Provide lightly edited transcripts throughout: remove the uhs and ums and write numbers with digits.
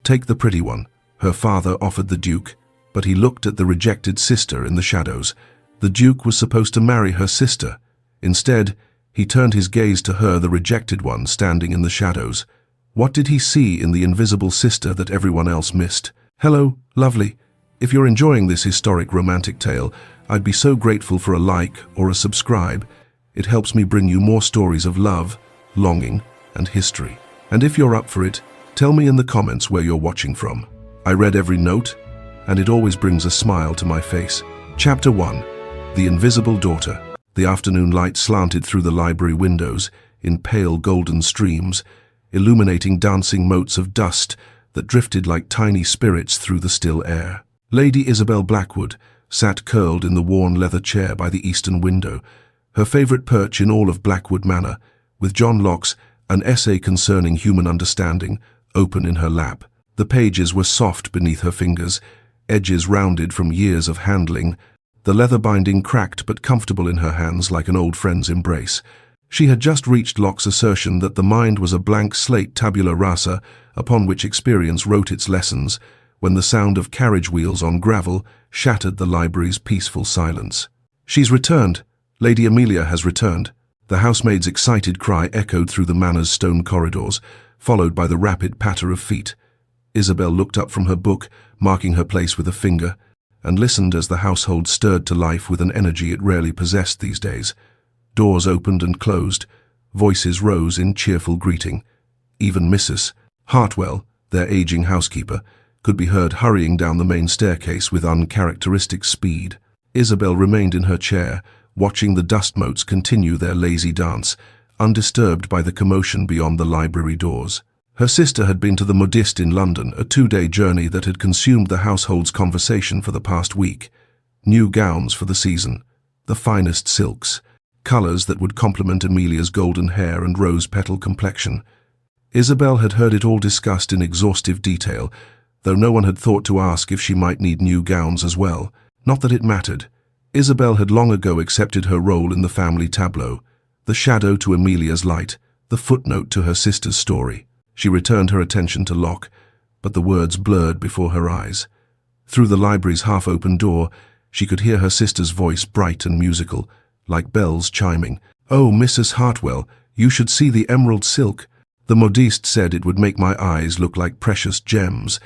Take the pretty one, her father offered the Duke, but he looked at the rejected sister in the shadows. The Duke was supposed to marry her sister. Instead, he turned his gaze to her, the rejected one, standing in the shadows. What did he see in the invisible sister that everyone else missed? Hello, lovely. If you're enjoying this historic romantic tale, I'd be so grateful for a like or a subscribe. It helps me bring you more stories of love, longing, and history. And if you're up for it, tell me in the comments where you're watching from. I read every note, and it always brings a smile to my face. Chapter 1. The Invisible Daughter. The afternoon light slanted through the library windows in pale golden streams, illuminating dancing motes of dust that drifted like tiny spirits through the still air. Lady Isabel Blackwood sat curled in the worn leather chair by the eastern window, her favorite perch in all of Blackwood Manor, with John Locke's An Essay Concerning Human Understanding open in her lap. The pages were soft beneath her fingers, edges rounded from years of handling, the leather binding cracked but comfortable in her hands like an old friend's embrace. She had just reached Locke's assertion that the mind was a blank slate tabula rasa upon which experience wrote its lessons, when the sound of carriage wheels on gravel shattered the library's peaceful silence. "She's returned. Lady Amelia has returned." The housemaid's excited cry echoed through the manor's stone corridors, followed by the rapid patter of feet. Isabel looked up from her book, marking her place with a finger, and listened as the household stirred to life with an energy it rarely possessed these days. Doors opened and closed, voices rose in cheerful greeting. Even Mrs. Hartwell, their aging housekeeper, could be heard hurrying down the main staircase with uncharacteristic speed. Isabel remained in her chair, watching the dust motes continue their lazy dance, undisturbed by the commotion beyond the library doors. Her sister had been to the modiste in London, a 2-day journey that had consumed the household's conversation for the past week. New gowns for the season, the finest silks, colors that would complement Amelia's golden hair and rose-petal complexion. Isabel had heard it all discussed in exhaustive detail, though no one had thought to ask if she might need new gowns as well. Not that it mattered. Isabel had long ago accepted her role in the family tableau, the shadow to Amelia's light, the footnote to her sister's story. She returned her attention to Locke, but the words blurred before her eyes. Through the library's half-open door, she could hear her sister's voice, bright and musical, like bells chiming. "Oh, Mrs. Hartwell, you should see the emerald silk. The modiste said it would make my eyes look like precious gems,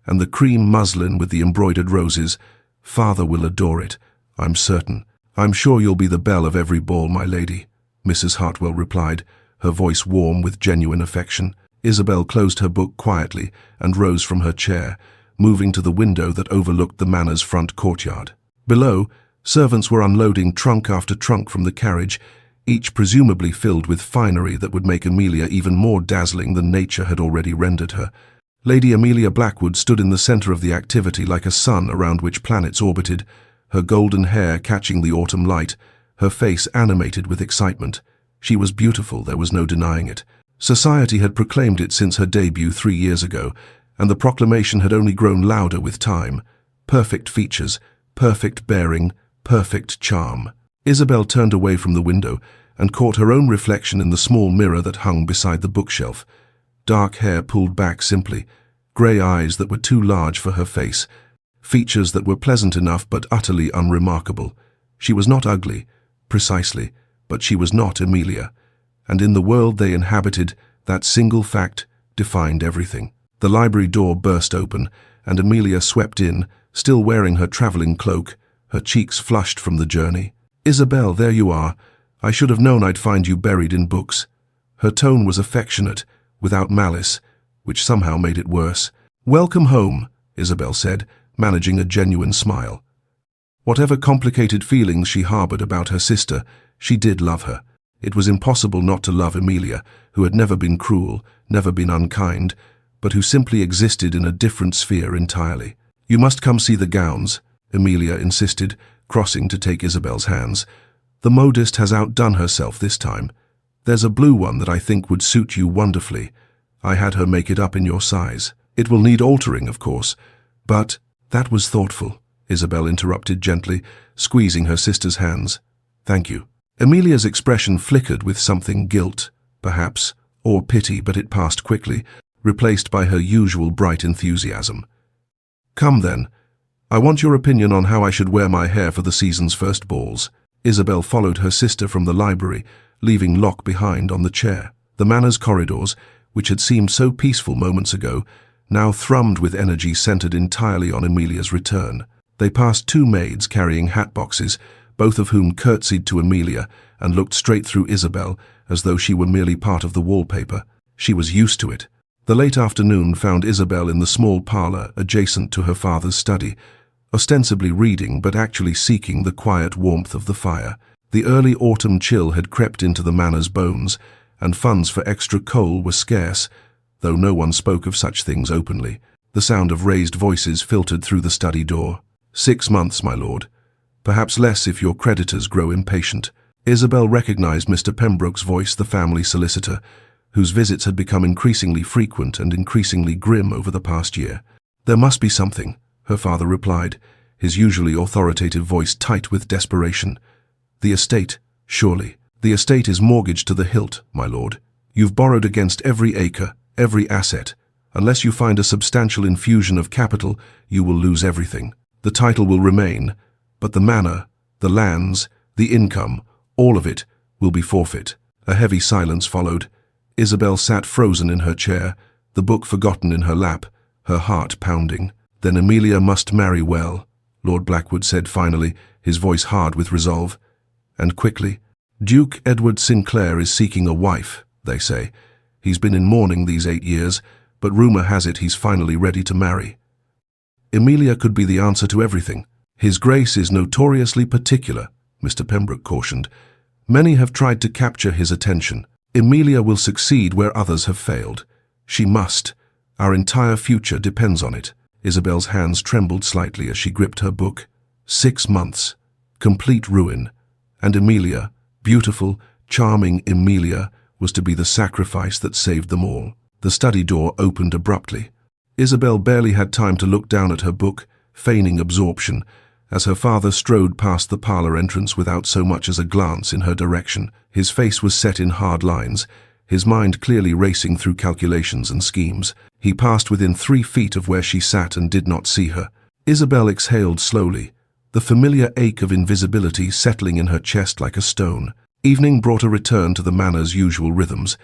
and the cream muslin with the embroidered roses. Father will adore it, I'm certain." "I'm sure you'll be the belle of every ball, my lady," Mrs. Hartwell replied, her voice warm with genuine affection. Isabel closed her book quietly and rose from her chair, moving to the window that overlooked the manor's front courtyard. Below, servants were unloading trunk after trunk from the carriage, each presumably filled with finery that would make Amelia even more dazzling than nature had already rendered her. Lady Amelia Blackwood stood in the center of the activity like a sun around which planets orbited, her golden hair catching the autumn light, her face animated with excitement. She was beautiful, there was no denying it. Society had proclaimed it since her debut 3 years ago, and the proclamation had only grown louder with time. Perfect features, perfect bearing, perfect charm. Isabel turned away from the window and caught her own reflection in the small mirror that hung beside the bookshelf. Dark hair pulled back simply, grey eyes that were too large for her face, features that were pleasant enough but utterly unremarkable. She was not ugly, precisely, but she was not Amelia. And in the world they inhabited, that single fact defined everything. The library door burst open, and Amelia swept in, still wearing her traveling cloak, her cheeks flushed from the journey. "Isabel, there you are. I should have known I'd find you buried in books." Her tone was affectionate, without malice, which somehow made it worse. "Welcome home," Isabel said, managing a genuine smile. Whatever complicated feelings she harbored about her sister, she did love her. It was impossible not to love Amelia, who had never been cruel, never been unkind, but who simply existed in a different sphere entirely. "You must come see the gowns," Amelia insisted, crossing to take Isabel's hands. "The modiste has outdone herself this time. There's a blue one that I think would suit you wonderfully. I had her make it up in your size. It will need altering, of course, but—" "That was thoughtful," Isabel interrupted gently, squeezing her sister's hands. "Thank you." Amelia's expression flickered with something guilt, perhaps, or pity, but it passed quickly. replaced by her usual bright enthusiasm. "Come then. I want your opinion on how I should wear my hair for the season's first balls." Isabel followed her sister from the library, leaving Locke behind on the chair. The manor's corridors, which had seemed so peaceful moments ago, now thrummed with energy centered entirely on Emilia's return. They passed two maids carrying hat boxes, both of whom curtsied to Emilia and looked straight through Isabel as though she were merely part of the wallpaper. She was used to it. The late afternoon found Isabel in the small parlor adjacent to her father's study, ostensibly reading but actually seeking the quiet warmth of the fire. The early autumn chill had crept into the manor's bones, and funds for extra coal were scarce, though no one spoke of such things openly. The sound of raised voices filtered through the study door. 6 months, my lord. Perhaps less if your creditors grow impatient." Isabel recognized Mr. Pembroke's voice, the family solicitor, whose visits had become increasingly frequent and increasingly grim over the past year. "There must be something," her father replied, his usually authoritative voice tight with desperation. "The estate, surely. The estate is mortgaged to the hilt, my lord. You've borrowed against every acre, every asset. Unless you find a substantial infusion of capital, you will lose everything. The title will remain, but the manor, the lands, the income, all of it will be forfeit." A heavy silence followed. Isabel sat frozen in her chair, the book forgotten in her lap, her heart pounding. "Then Emilia must marry well," Lord Blackwood said finally, his voice hard with resolve. And quickly, "Duke Edward Sinclair is seeking a wife, they say. He's been in mourning these 8 years, but rumor has it he's finally ready to marry. Emilia could be the answer to everything. His Grace is notoriously particular," Mr. Pembroke cautioned. "Many have tried to capture his attention. Emilia will succeed where others have failed. She must. Our entire future depends on it." Isabel's hands trembled slightly as she gripped her book. 6 months. Complete ruin. And Emilia, beautiful, charming Emilia, was to be the sacrifice that saved them all. The study door opened abruptly. Isabel barely had time to look down at her book, feigning absorption, as her father strode past the parlor entrance without so much as a glance in her direction. His face was set in hard lines, his mind clearly racing through calculations and schemes. He passed within 3 feet of where she sat and did not see her. Isabel exhaled slowly, the familiar ache of invisibility settling in her chest like a stone. Evening brought a return to the manor's usual rhythms.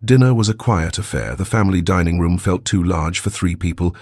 Dinner was a quiet affair. The family dining room felt too large for 3 people.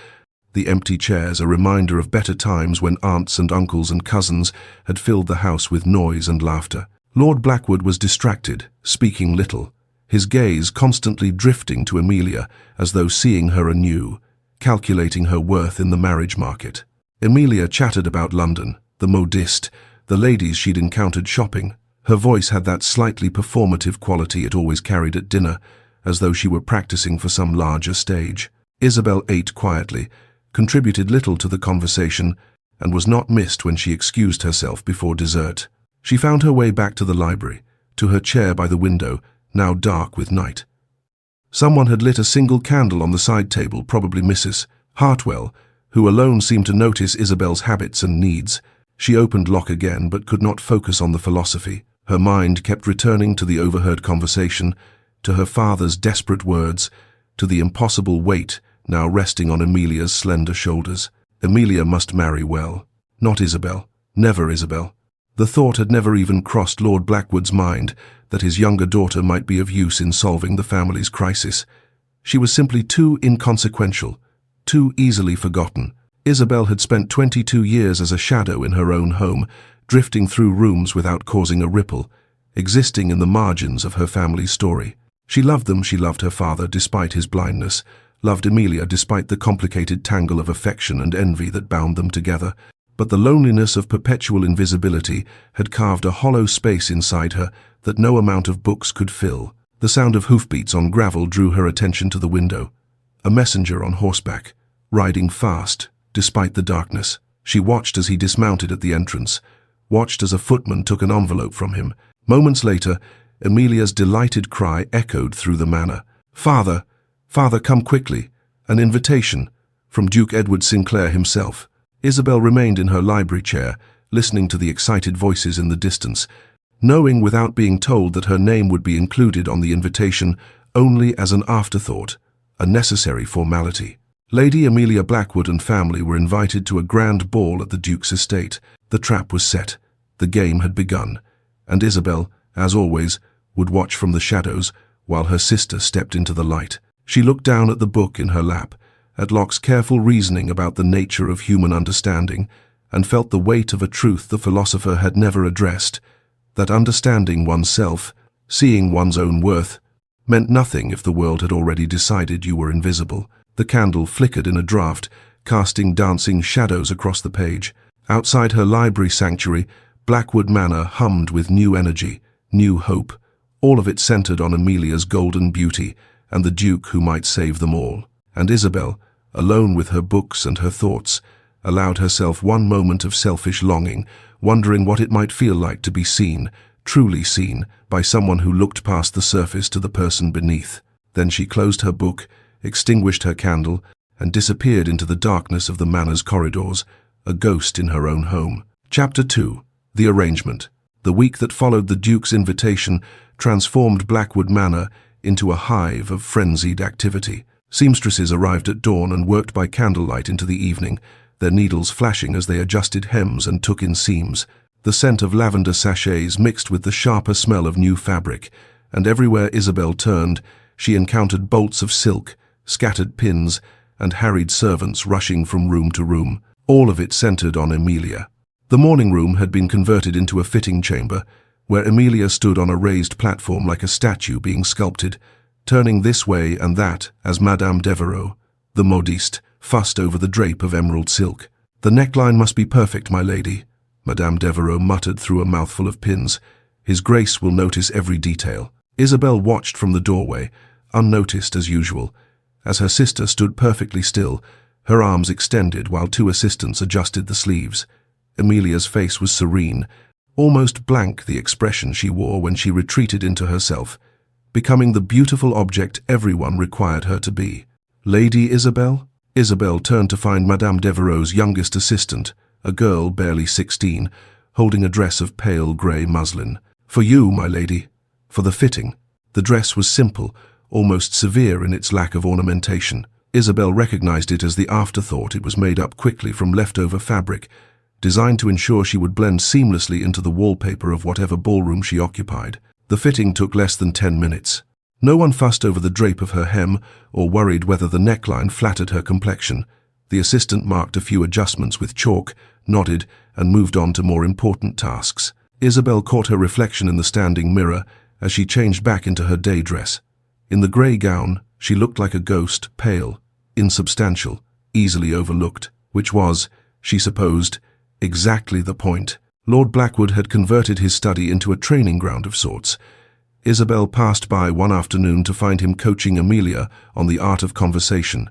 The empty chairs, a reminder of better times when aunts and uncles and cousins had filled the house with noise and laughter. Lord Blackwood was distracted, speaking little, his gaze constantly drifting to Emilia as though seeing her anew, calculating her worth in the marriage market. Emilia chattered about London, the modiste, the ladies she'd encountered shopping. Her voice had that slightly performative quality it always carried at dinner, as though she were practicing for some larger stage. Isabel ate quietly, contributed little to the conversation, and was not missed when she excused herself before dessert. She found her way back to the library, to her chair by the window, now dark with night. Someone had lit a single candle on the side table, probably Mrs. Hartwell, who alone seemed to notice Isabel's habits and needs. She opened Locke again, but could not focus on the philosophy. Her mind kept returning to the overheard conversation, to her father's desperate words, to the impossible weight now resting on Emilia's slender shoulders. Emilia must marry well. Not Isabel. Never Isabel. The thought had never even crossed Lord Blackwood's mind that his younger daughter might be of use in solving the family's crisis. She was simply too inconsequential, too easily forgotten. Isabel had spent 22 years as a shadow in her own home, drifting through rooms without causing a ripple, existing in the margins of her family's story. She loved them, she loved her father despite his blindness, loved Emilia despite the complicated tangle of affection and envy that bound them together. But the loneliness of perpetual invisibility had carved a hollow space inside her that no amount of books could fill. The sound of hoofbeats on gravel drew her attention to the window. A messenger on horseback, riding fast, despite the darkness. She watched as he dismounted at the entrance, watched as a footman took an envelope from him. Moments later, Emilia's delighted cry echoed through the manor. "Father! Father, come quickly! An invitation!" from Duke Edward Sinclair himself. Isabel remained in her library chair, listening to the excited voices in the distance, knowing without being told that her name would be included on the invitation only as an afterthought, a necessary formality. Lady Amelia Blackwood and family were invited to a grand ball at the Duke's estate. The trap was set, the game had begun, and Isabel, as always, would watch from the shadows while her sister stepped into the light. She looked down at the book in her lap, at Locke's careful reasoning about the nature of human understanding, and felt the weight of a truth the philosopher had never addressed, that understanding oneself, seeing one's own worth, meant nothing if the world had already decided you were invisible. The candle flickered in a draught, casting dancing shadows across the page. Outside her library sanctuary, Blackwood Manor hummed with new energy, new hope, all of it centered on Amelia's golden beauty and the Duke who might save them all. And Isabel, alone with her books and her thoughts, allowed herself one moment of selfish longing, wondering what it might feel like to be seen, truly seen, by someone who looked past the surface to the person beneath. Then she closed her book, extinguished her candle, and disappeared into the darkness of the manor's corridors, a ghost in her own home. Chapter 2. The Arrangement. The week that followed the Duke's invitation transformed Blackwood Manor into a hive of frenzied activity. Seamstresses arrived at dawn and worked by candlelight into the evening, their needles flashing as they adjusted hems and took in seams. The scent of lavender sachets mixed with the sharper smell of new fabric, and everywhere Isabel turned, she encountered bolts of silk, scattered pins, and harried servants rushing from room to room. All of it centered on Amelia. The morning room had been converted into a fitting chamber, where Amelia stood on a raised platform like a statue being sculpted, turning this way and that as Madame Devereux, the modiste, fussed over the drape of emerald silk. "The neckline must be perfect, my lady," Madame Devereux muttered through a mouthful of pins. "His Grace will notice every detail." Isabel watched from the doorway, unnoticed as usual, as her sister stood perfectly still, her arms extended while two assistants adjusted the sleeves. Amelia's face was serene, almost blank the expression she wore when she retreated into herself, becoming the beautiful object everyone required her to be. "Lady Isabel?" Isabel turned to find Madame Devereux's youngest assistant, a girl barely 16, holding a dress of pale grey muslin. "For you, my lady." For the fitting. The dress was simple, almost severe in its lack of ornamentation. Isabel recognized it as the afterthought. It was made up quickly from leftover fabric, designed to ensure she would blend seamlessly into the wallpaper of whatever ballroom she occupied. The fitting took less than 10 minutes. No one fussed over the drape of her hem or worried whether the neckline flattered her complexion. The assistant marked a few adjustments with chalk, nodded, and moved on to more important tasks. Isabel caught her reflection in the standing mirror as she changed back into her day dress. In the grey gown, she looked like a ghost, pale, insubstantial, easily overlooked, which was, she supposed, exactly the point. Lord Blackwood had converted his study into a training ground of sorts. Isabel passed by one afternoon to find him coaching Amelia on the art of conversation,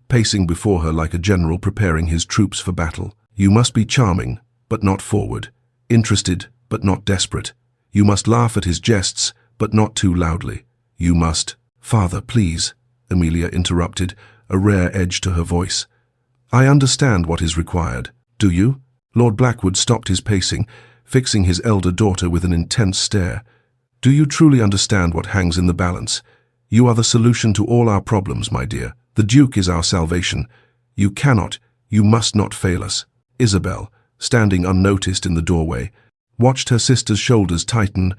pacing before her like a general preparing his troops for battle. "You must be charming, but not forward, interested, but not desperate. You must laugh at his jests, but not too loudly. You must—" "Father, please," Amelia interrupted, a rare edge to her voice. "I understand what is required. Do you?" Lord Blackwood stopped his pacing, fixing his elder daughter with an intense stare. "Do you truly understand what hangs in the balance? You are the solution to all our problems, my dear. The Duke is our salvation. You cannot, you must not fail us." Isabel, standing unnoticed in the doorway, watched her sister's shoulders tighten,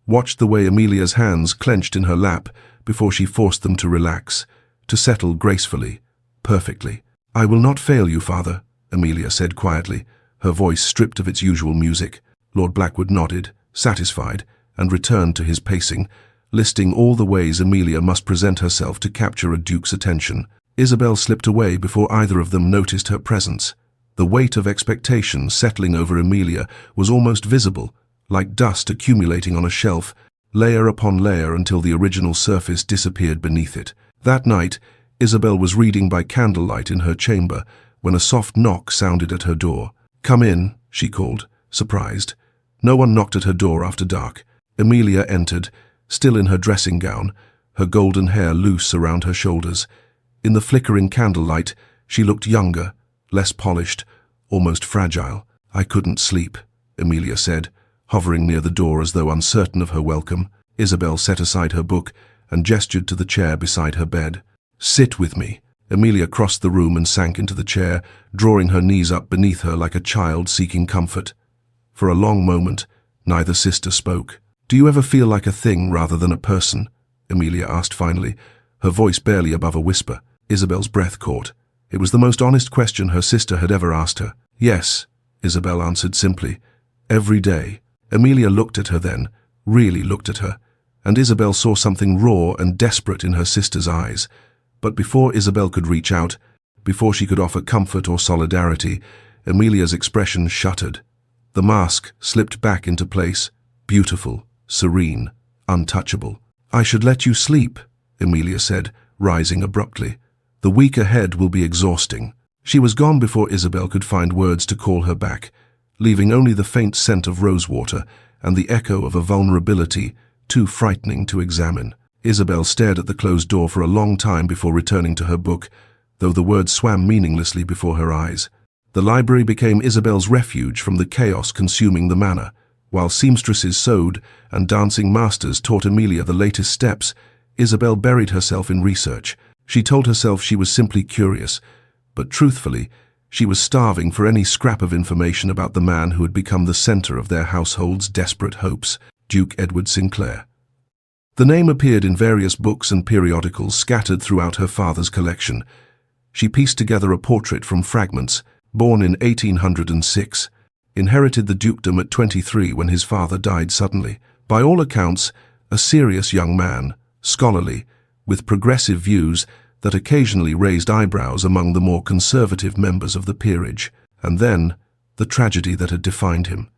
watched the way Amelia's hands clenched in her lap before she forced them to relax, to settle gracefully, perfectly. "I will not fail you, father," Amelia said quietly, her voice stripped of its usual music. Lord Blackwood nodded, satisfied, and returned to his pacing, listing all the ways Amelia must present herself to capture a duke's attention. Isabel slipped away before either of them noticed her presence. The weight of expectation settling over Amelia was almost visible, like dust accumulating on a shelf, layer upon layer until the original surface disappeared beneath it. That night, Isabel was reading by candlelight in her chamber when a soft knock sounded at her door. "Come in," she called, surprised. No one knocked at her door after dark. Amelia entered, still in her dressing gown, her golden hair loose around her shoulders. In the flickering candlelight, she looked younger, less polished, almost fragile. "I couldn't sleep," Amelia said, hovering near the door as though uncertain of her welcome. Isabel set aside her book and gestured to the chair beside her bed. "Sit with me." Emilia crossed the room and sank into the chair, drawing her knees up beneath her like a child seeking comfort. For a long moment, neither sister spoke. "Do you ever feel like a thing rather than a person?" Emilia asked finally, her voice barely above a whisper. Isabel's breath caught. It was the most honest question her sister had ever asked her. "Yes," Isabel answered simply. "Every day." Emilia looked at her then, really looked at her, and Isabel saw something raw and desperate in her sister's eyes. But before Isabel could reach out, before she could offer comfort or solidarity, Emilia's expression shuttered. The mask slipped back into place, beautiful, serene, untouchable. "I should let you sleep," Emilia said, rising abruptly. "The week ahead will be exhausting." She was gone before Isabel could find words to call her back, leaving only the faint scent of rosewater and the echo of a vulnerability too frightening to examine. Isabel stared at the closed door for a long time before returning to her book, though the words swam meaninglessly before her eyes. The library became Isabel's refuge from the chaos consuming the manor. While seamstresses sewed and dancing masters taught Emilia the latest steps, Isabel buried herself in research. She told herself she was simply curious, but truthfully, she was starving for any scrap of information about the man who had become the center of their household's desperate hopes, Duke Edward Sinclair. The name appeared in various books and periodicals scattered throughout her father's collection. She pieced together a portrait from fragments. Born in 1806, inherited the dukedom at 23 when his father died suddenly. By all accounts, a serious young man, scholarly, with progressive views that occasionally raised eyebrows among the more conservative members of the peerage. And then, the tragedy that had defined him.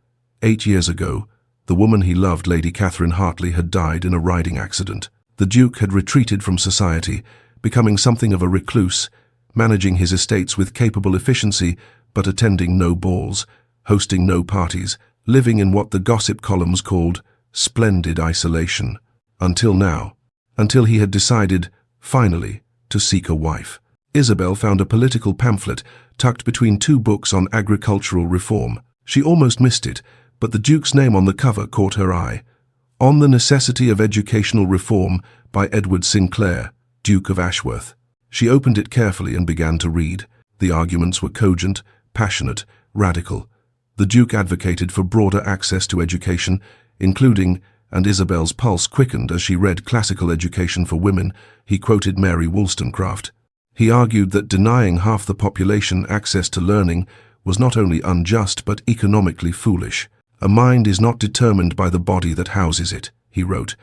8 years ago, the woman he loved, Lady Catherine Hartley, had died in a riding accident. The Duke had retreated from society, becoming something of a recluse, managing his estates with capable efficiency, but attending no balls, hosting no parties, living in what the gossip columns called splendid isolation. Until now. Until he had decided, finally, to seek a wife. Isabel found a political pamphlet tucked between two books on agricultural reform. She almost missed it, but the Duke's name on the cover caught her eye. On the Necessity of Educational Reform by Edward Sinclair, Duke of Ashworth. She opened it carefully and began to read. The arguments were cogent, passionate, radical. The Duke advocated for broader access to education, including, and Isabel's pulse quickened as she read Classical Education for Women. He quoted Mary Wollstonecraft. He argued that denying half the population access to learning was not only unjust but economically foolish. "A mind is not determined by the body that houses it," he wrote.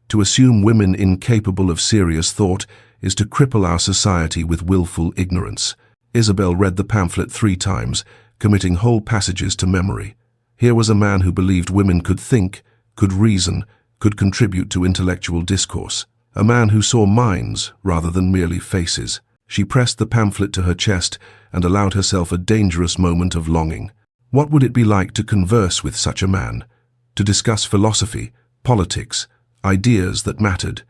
"To assume women incapable of serious thought is to cripple our society with willful ignorance." Isabel read the pamphlet 3 times, committing whole passages to memory. Here was a man who believed women could think, could reason, could contribute to intellectual discourse. A man who saw minds rather than merely faces. She pressed the pamphlet to her chest and allowed herself a dangerous moment of longing. What would it be like to converse with such a man? To discuss philosophy, politics, ideas that mattered?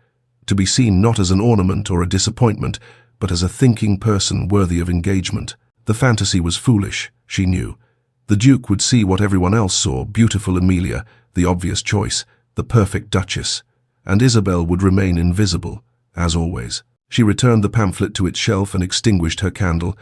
To be seen not as an ornament or a disappointment, but as a thinking person worthy of engagement. The fantasy was foolish, she knew. The Duke would see what everyone else saw, beautiful Emilia, the obvious choice, the perfect Duchess. And Isabel would remain invisible, as always. She returned the pamphlet to its shelf and extinguished her candle,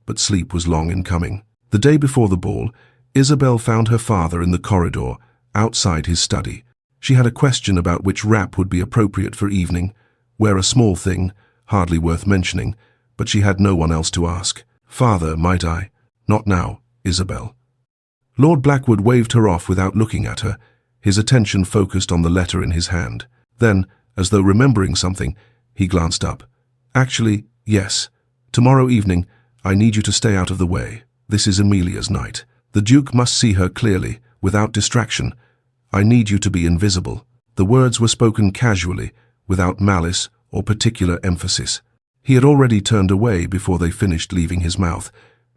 but sleep was long in coming. The day before the ball, Isabel found her father in the corridor, outside his study. She had a question about which wrap would be appropriate for evening, wear a small thing, hardly worth mentioning, but she had no one else to ask. "Father, might I?" "Not now, Isabel." Lord Blackwood waved her off without looking at her, his attention focused on the letter in his hand. Then, as though remembering something, he glanced up. "Actually, yes. Tomorrow evening, I need you to stay out of the way. This is Emilia's night. The Duke must see her clearly, without distraction. I need you to be invisible." The words were spoken casually, without malice or particular emphasis. He had already turned away before they finished leaving his mouth,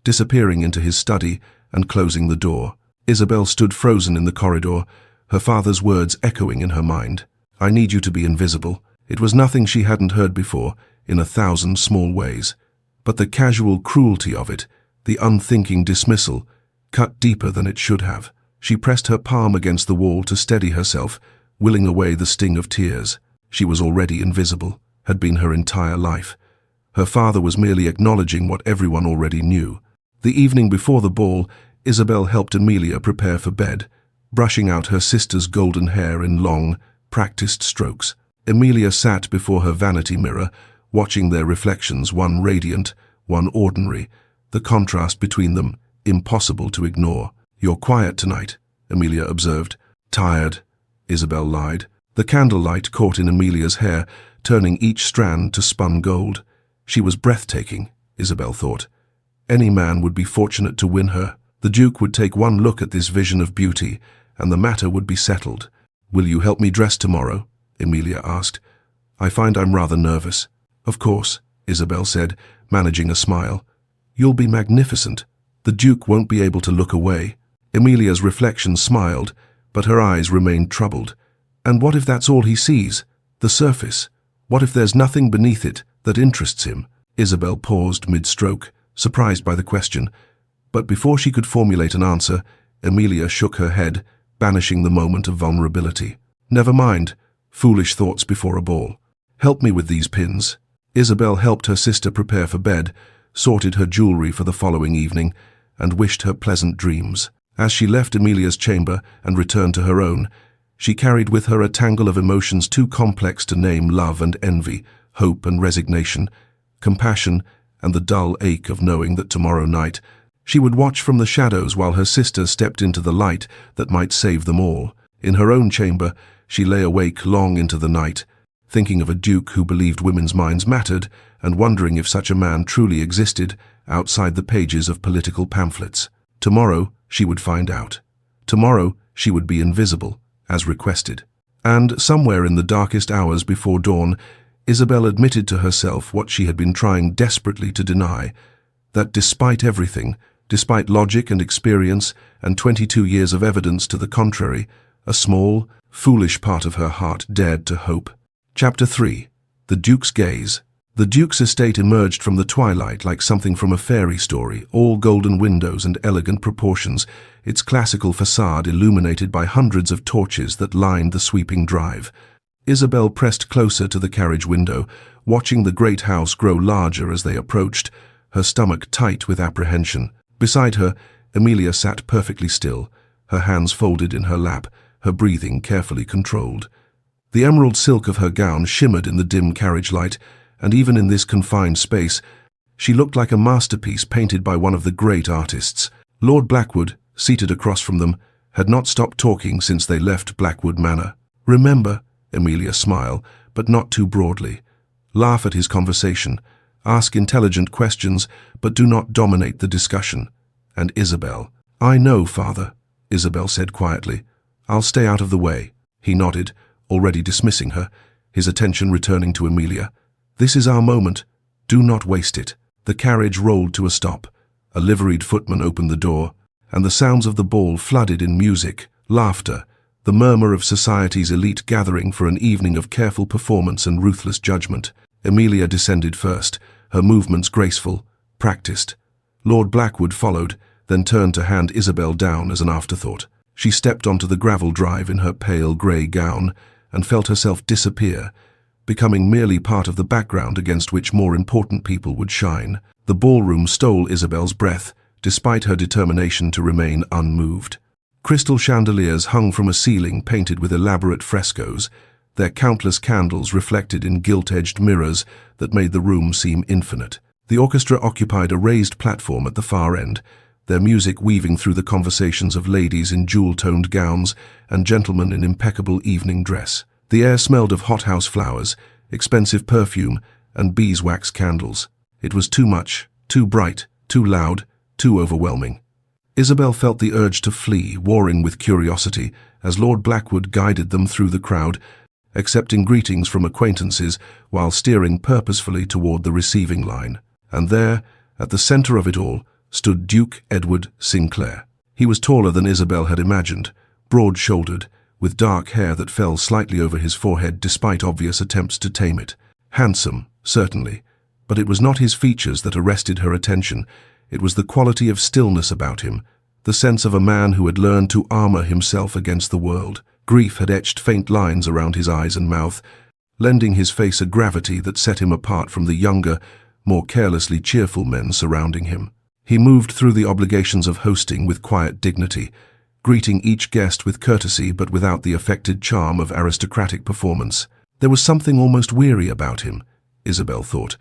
disappearing into his study and closing the door. Isabel stood frozen in the corridor, her father's words echoing in her mind. "I need you to be invisible." It was nothing she hadn't heard before, in 1,000 small ways. But the casual cruelty of it, the unthinking dismissal, cut deeper than it should have. She pressed her palm against the wall to steady herself, willing away the sting of tears. She was already invisible, had been her entire life. Her father was merely acknowledging what everyone already knew. The evening before the ball, Isabel helped Emilia prepare for bed, brushing out her sister's golden hair in long, practiced strokes. Emilia sat before her vanity mirror, watching their reflections, one radiant, one ordinary, the contrast between them impossible to ignore. "You're quiet tonight," Emilia observed. "Tired," Isabel lied. The candlelight caught in Emilia's hair, turning each strand to spun gold. She was breathtaking, Isabel thought. Any man would be fortunate to win her. The Duke would take one look at this vision of beauty, and the matter would be settled. "Will you help me dress tomorrow?" Emilia asked. "I find I'm rather nervous." "Of course," Isabel said, managing a smile. "You'll be magnificent. The Duke won't be able to look away." Emilia's reflection smiled, but her eyes remained troubled. And what if that's all he sees? The surface? What if there's nothing beneath it that interests him? Isabel paused mid-stroke, surprised by the question. But before she could formulate an answer, Emilia shook her head, banishing the moment of vulnerability. "Never mind. Foolish thoughts before a ball. Help me with these pins." Isabel helped her sister prepare for bed, sorted her jewelry for the following evening, and wished her pleasant dreams. As she left Emilia's chamber and returned to her own, she carried with her a tangle of emotions too complex to name: love and envy, hope and resignation, compassion and the dull ache of knowing that tomorrow night she would watch from the shadows while her sister stepped into the light that might save them all. In her own chamber, she lay awake long into the night, thinking of a duke who believed women's minds mattered and wondering if such a man truly existed outside the pages of political pamphlets. Tomorrow, she would find out. Tomorrow, she would be invisible, as requested. And somewhere in the darkest hours before dawn, Isabel admitted to herself what she had been trying desperately to deny, that despite everything, despite logic and experience and 22 years of evidence to the contrary, a small, foolish part of her heart dared to hope. Chapter 3. The Duke's Gaze. The Duke's estate emerged from the twilight like something from a fairy story, all golden windows and elegant proportions, its classical facade illuminated by hundreds of torches that lined the sweeping drive. Isabel pressed closer to the carriage window, watching the great house grow larger as they approached, her stomach tight with apprehension. Beside her, Emilia sat perfectly still, her hands folded in her lap, her breathing carefully controlled. The emerald silk of her gown shimmered in the dim carriage light, and even in this confined space, she looked like a masterpiece painted by one of the great artists. Lord Blackwood, seated across from them, had not stopped talking since they left Blackwood Manor. "Remember," Emilia smiled, but not too broadly. "Laugh at his conversation. Ask intelligent questions, but do not dominate the discussion." And Isabel. "I know, Father," Isabel said quietly. "I'll stay out of the way." He nodded, already dismissing her, his attention returning to Emilia. "This is our moment. Do not waste it." The carriage rolled to a stop. A liveried footman opened the door, and the sounds of the ball flooded in music, laughter, the murmur of society's elite gathering for an evening of careful performance and ruthless judgment. Emilia descended first, her movements graceful, practiced. Lord Blackwood followed, then turned to hand Isabel down as an afterthought. She stepped onto the gravel drive in her pale grey gown and felt herself disappear, becoming merely part of the background against which more important people would shine. The ballroom stole Isabel's breath, despite her determination to remain unmoved. Crystal chandeliers hung from a ceiling painted with elaborate frescoes, their countless candles reflected in gilt-edged mirrors that made the room seem infinite. The orchestra occupied a raised platform at the far end, their music weaving through the conversations of ladies in jewel-toned gowns and gentlemen in impeccable evening dress. The air smelled of hothouse flowers, expensive perfume, and beeswax candles. It was too much, too bright, too loud, too overwhelming. Isabel felt the urge to flee, warring with curiosity, as Lord Blackwood guided them through the crowd, accepting greetings from acquaintances while steering purposefully toward the receiving line. And there, at the center of it all, stood Duke Edward Sinclair. He was taller than Isabel had imagined, broad-shouldered, with dark hair that fell slightly over his forehead despite obvious attempts to tame it. Handsome, certainly, but it was not his features that arrested her attention. It was the quality of stillness about him, the sense of a man who had learned to armor himself against the world. Grief had etched faint lines around his eyes and mouth, lending his face a gravity that set him apart from the younger, more carelessly cheerful men surrounding him. He moved through the obligations of hosting with quiet dignity, greeting each guest with courtesy but without the affected charm of aristocratic performance. There was something almost weary about him, Isabel thought,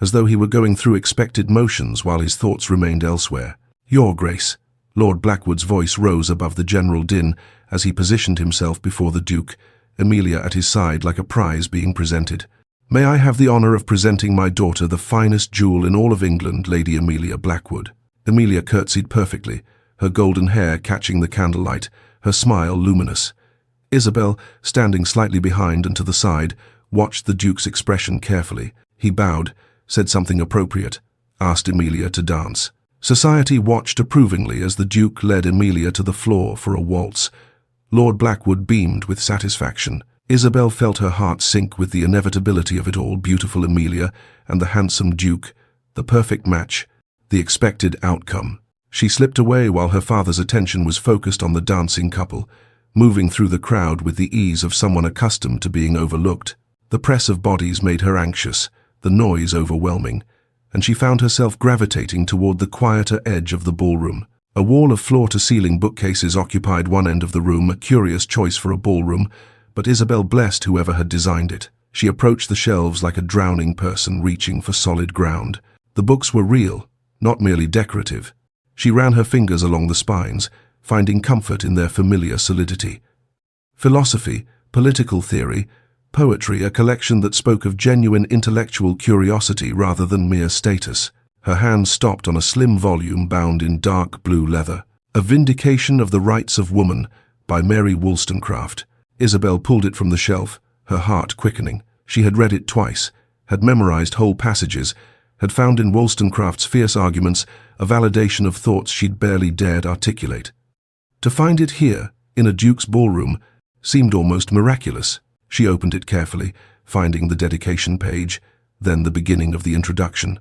as though he were going through expected motions while his thoughts remained elsewhere. "Your Grace." Lord Blackwood's voice rose above the general din as he positioned himself before the Duke, Emilia at his side like a prize being presented. "May I have the honor of presenting my daughter, the finest jewel in all of England, Lady Emilia Blackwood." Emilia curtsied perfectly, her golden hair catching the candlelight, her smile luminous. Isabel, standing slightly behind and to the side, watched the Duke's expression carefully. He bowed, said something appropriate, asked Emilia to dance. Society watched approvingly as the Duke led Emilia to the floor for a waltz. Lord Blackwood beamed with satisfaction. Isabel felt her heart sink with the inevitability of it all, beautiful Emilia and the handsome Duke, the perfect match, the expected outcome. She slipped away while her father's attention was focused on the dancing couple, moving through the crowd with the ease of someone accustomed to being overlooked. The press of bodies made her anxious, the noise overwhelming, and she found herself gravitating toward the quieter edge of the ballroom. A wall of floor-to-ceiling bookcases occupied one end of the room, a curious choice for a ballroom, but Isabel blessed whoever had designed it. She approached the shelves like a drowning person reaching for solid ground. The books were real, not merely decorative. She ran her fingers along the spines, finding comfort in their familiar solidity. Philosophy, political theory, poetry, a collection that spoke of genuine intellectual curiosity rather than mere status. Her hand stopped on a slim volume bound in dark blue leather. A Vindication of the Rights of Woman by Mary Wollstonecraft. Isabel pulled it from the shelf, her heart quickening. She had read it twice, had memorized whole passages, had found in Wollstonecraft's fierce arguments a validation of thoughts she'd barely dared articulate. To find it here, in a duke's ballroom, seemed almost miraculous. She opened it carefully, finding the dedication page, then the beginning of the introduction.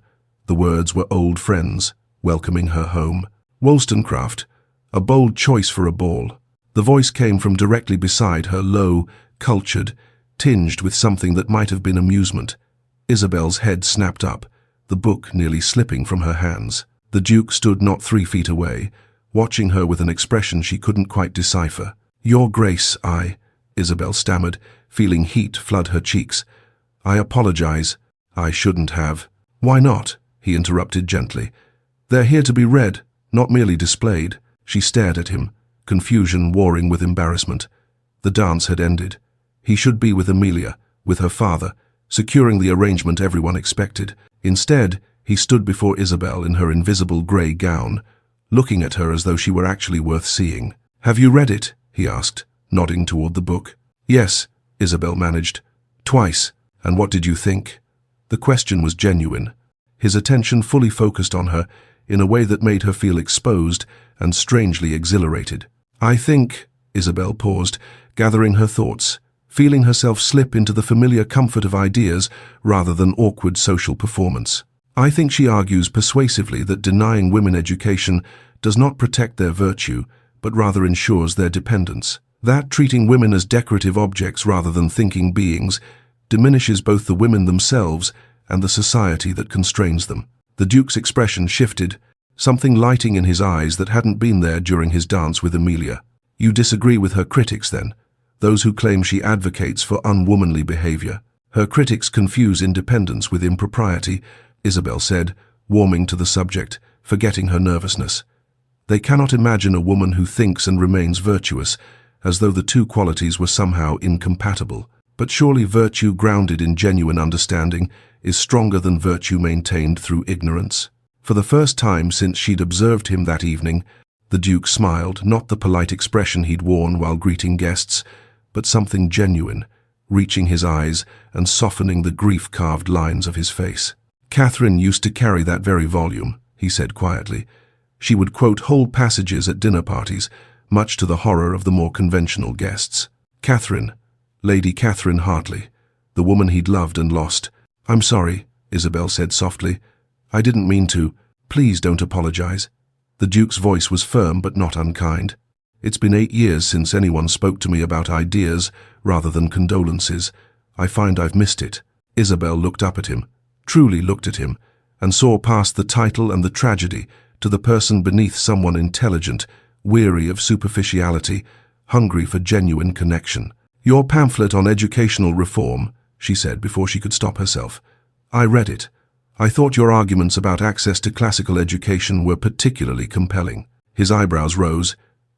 The words were old friends, welcoming her home. Wollstonecraft, a bold choice for a ball. The voice came from directly beside her, low, cultured, tinged with something that might have been amusement. Isabel's head snapped up, the book nearly slipping from her hands. The Duke stood not 3 feet away, watching her with an expression she couldn't quite decipher. "Your Grace, Isabel stammered, feeling heat flood her cheeks. "I apologize. I shouldn't have." "Why not?" he interrupted gently. "They're here to be read, not merely displayed." She stared at him, confusion warring with embarrassment. The dance had ended. He should be with Emilia, with her father, securing the arrangement everyone expected. Instead, he stood before Isabel in her invisible grey gown, looking at her as though she were actually worth seeing. "Have you read it?" he asked, nodding toward the book. "Yes," Isabel managed. "Twice. And what did you think?" The question was genuine, his attention fully focused on her in a way that made her feel exposed and strangely exhilarated. "I think," Isabel paused, gathering her thoughts, feeling herself slip into the familiar comfort of ideas rather than awkward social performance. "I think she argues persuasively that denying women education does not protect their virtue, but rather ensures their dependence. That treating women as decorative objects rather than thinking beings diminishes both the women themselves and the society that constrains them." The Duke's expression shifted, something lighting in his eyes that hadn't been there during his dance with Emilia. "You disagree with her critics, then? Those who claim she advocates for unwomanly behavior?" "Her critics confuse independence with impropriety," Isabel said, warming to the subject, forgetting her nervousness. "They cannot imagine a woman who thinks and remains virtuous, as though the two qualities were somehow incompatible. But surely virtue grounded in genuine understanding is stronger than virtue maintained through ignorance." For the first time since she'd observed him that evening, the Duke smiled, not the polite expression he'd worn while greeting guests, but something genuine, reaching his eyes and softening the grief-carved lines of his face. "Catherine used to carry that very volume," he said quietly. "She would quote whole passages at dinner parties, much to the horror of the more conventional guests." Catherine, Lady Catherine Hartley, the woman he'd loved and lost. "I'm sorry," Isabel said softly. "I didn't mean to. Please don't apologize." The Duke's voice was firm but not unkind. "It's been 8 years since anyone spoke to me about ideas rather than condolences. I find I've missed it." Isabel looked up at him, truly looked at him, and saw past the title and the tragedy to the person beneath, someone intelligent, weary of superficiality, hungry for genuine connection. "Your pamphlet on educational reform," she said before she could stop herself. "I read it. I thought your arguments about access to classical education were particularly compelling." His eyebrows rose.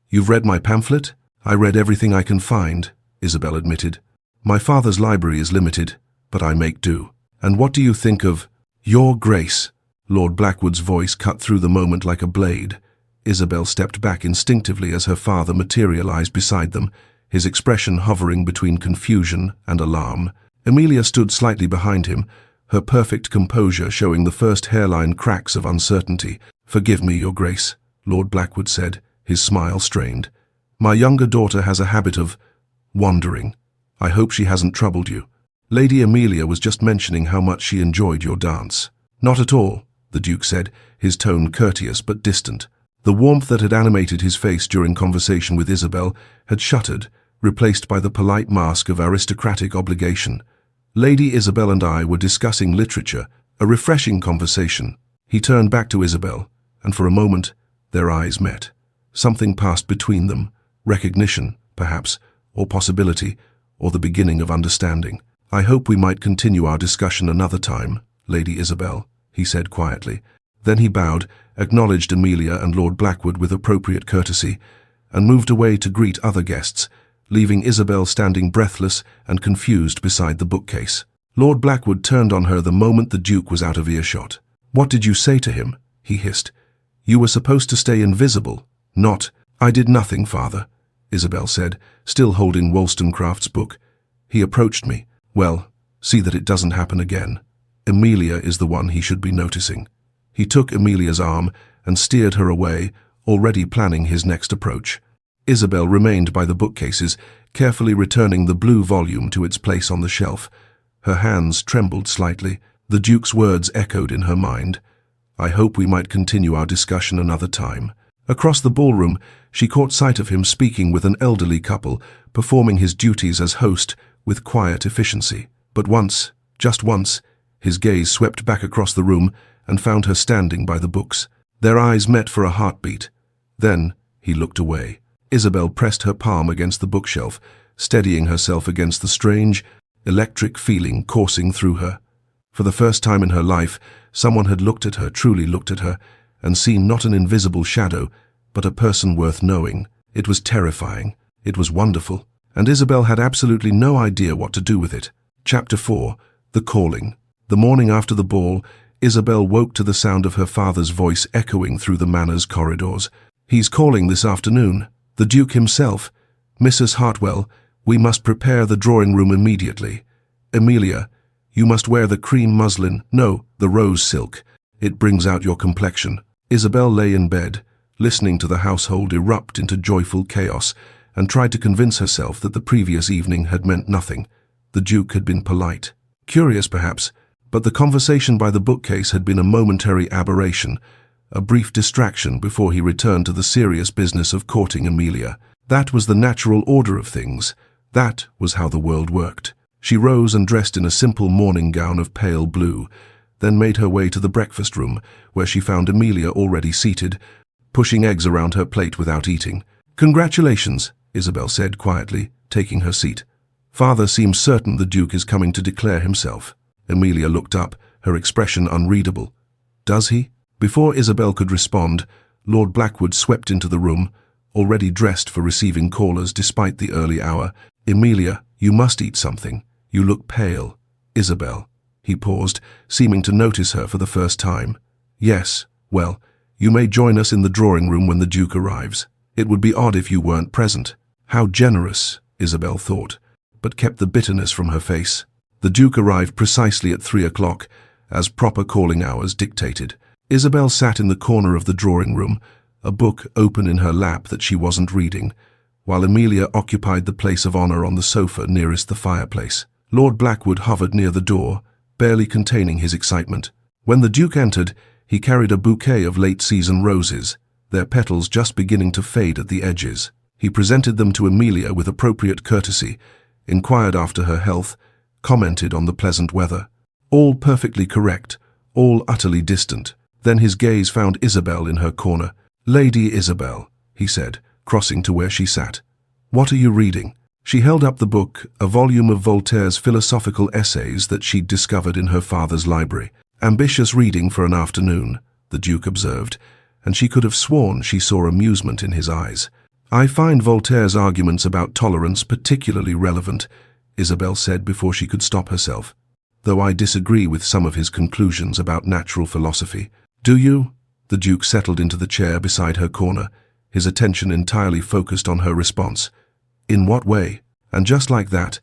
"You've read my pamphlet?" "I read everything I can find," Isabel admitted. "My father's library is limited, but I make do." "And what do you think of—" "Your Grace?" Lord Blackwood's voice cut through the moment like a blade. Isabel stepped back instinctively as her father materialized beside them, his expression hovering between confusion and alarm. Amelia stood slightly behind him, her perfect composure showing the first hairline cracks of uncertainty. "Forgive me, Your Grace," Lord Blackwood said, his smile strained. "My younger daughter has a habit of wandering. I hope she hasn't troubled you. Lady Amelia was just mentioning how much she enjoyed your dance." "Not at all," the Duke said, his tone courteous but distant. The warmth that had animated his face during conversation with Isabel had shuttered, replaced by the polite mask of aristocratic obligation. "Lady Isabel and I were discussing literature, a refreshing conversation." He turned back to Isabel, and for a moment their eyes met. Something passed between them, recognition, perhaps, or possibility, or the beginning of understanding. "I hope we might continue our discussion another time, Lady Isabel," he said quietly. Then he bowed, acknowledged Amelia and Lord Blackwood with appropriate courtesy, and moved away to greet other guests, leaving Isabel standing breathless and confused beside the bookcase. Lord Blackwood turned on her the moment the Duke was out of earshot. "What did you say to him?" he hissed. "You were supposed to stay invisible, not—" "I did nothing, Father," Isabel said, still holding Wollstonecraft's book. "He approached me. Well, see that it doesn't happen again. Amelia is the one he should be noticing." He took Amelia's arm and steered her away, already planning his next approach. Isabel remained by the bookcases, carefully returning the blue volume to its place on the shelf. Her hands trembled slightly. The Duke's words echoed in her mind. "I hope we might continue our discussion another time." Across the ballroom, she caught sight of him speaking with an elderly couple, performing his duties as host with quiet efficiency. But once, just once, his gaze swept back across the room and found her standing by the books. Their eyes met for a heartbeat. Then he looked away. Isabel pressed her palm against the bookshelf, steadying herself against the strange, electric feeling coursing through her. For the first time in her life, someone had looked at her, truly looked at her, and seen not an invisible shadow, but a person worth knowing. It was terrifying. It was wonderful. And Isabel had absolutely no idea what to do with it. Chapter 4. The Calling. The morning after the ball, Isabel woke to the sound of her father's voice echoing through the manor's corridors. "He's calling this afternoon. The Duke himself. Mrs. Hartwell, we must prepare the drawing-room immediately. Amelia, you must wear the cream muslin, no, the rose silk. It brings out your complexion." Isabel lay in bed, listening to the household erupt into joyful chaos, and tried to convince herself that the previous evening had meant nothing. The Duke had been polite. Curious, perhaps, but the conversation by the bookcase had been a momentary aberration, a brief distraction before he returned to the serious business of courting Amelia. That was the natural order of things. That was how the world worked. She rose and dressed in a simple morning gown of pale blue, then made her way to the breakfast room, where she found Amelia already seated, pushing eggs around her plate without eating. "Congratulations," Isabel said quietly, taking her seat. "Father seems certain the Duke is coming to declare himself." Amelia looked up, her expression unreadable. "Does he?" Before Isabel could respond, Lord Blackwood swept into the room, already dressed for receiving callers despite the early hour. "Amelia, you must eat something. You look pale." "Isabel." He paused, seeming to notice her for the first time. "Yes, well, you may join us in the drawing-room when the Duke arrives. It would be odd if you weren't present." How generous, Isabel thought, but kept the bitterness from her face. The Duke arrived precisely at 3 o'clock, as proper calling hours dictated. Isabel sat in the corner of the drawing-room, a book open in her lap that she wasn't reading, while Amelia occupied the place of honor on the sofa nearest the fireplace. Lord Blackwood hovered near the door, barely containing his excitement. When the Duke entered, he carried a bouquet of late-season roses, their petals just beginning to fade at the edges. He presented them to Amelia with appropriate courtesy, inquired after her health, commented on the pleasant weather. All perfectly correct, all utterly distant. Then his gaze found Isabel in her corner. "Lady Isabel," he said, crossing to where she sat. "What are you reading?" She held up the book, a volume of Voltaire's philosophical essays that she'd discovered in her father's library. "Ambitious reading for an afternoon," the Duke observed, and she could have sworn she saw amusement in his eyes. "I find Voltaire's arguments about tolerance particularly relevant," Isabel said before she could stop herself, "though I disagree with some of his conclusions about natural philosophy." "Do you?" The Duke settled into the chair beside her corner, his attention entirely focused on her response. "In what way?" And just like that,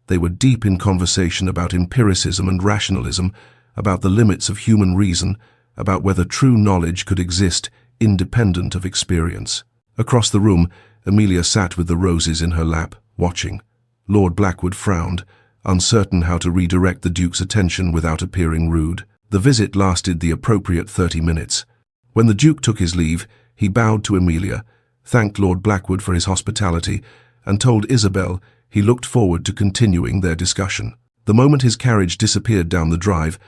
they were deep in conversation about empiricism and rationalism, about the limits of human reason, about whether true knowledge could exist independent of experience. Across the room, Amelia sat with the roses in her lap, watching. Lord Blackwood frowned, uncertain how to redirect the Duke's attention without appearing rude. The visit lasted the appropriate 30 minutes. When the Duke took his leave, he bowed to Amelia, thanked Lord Blackwood for his hospitality, and told Isabel he looked forward to continuing their discussion. The moment his carriage disappeared down the drive,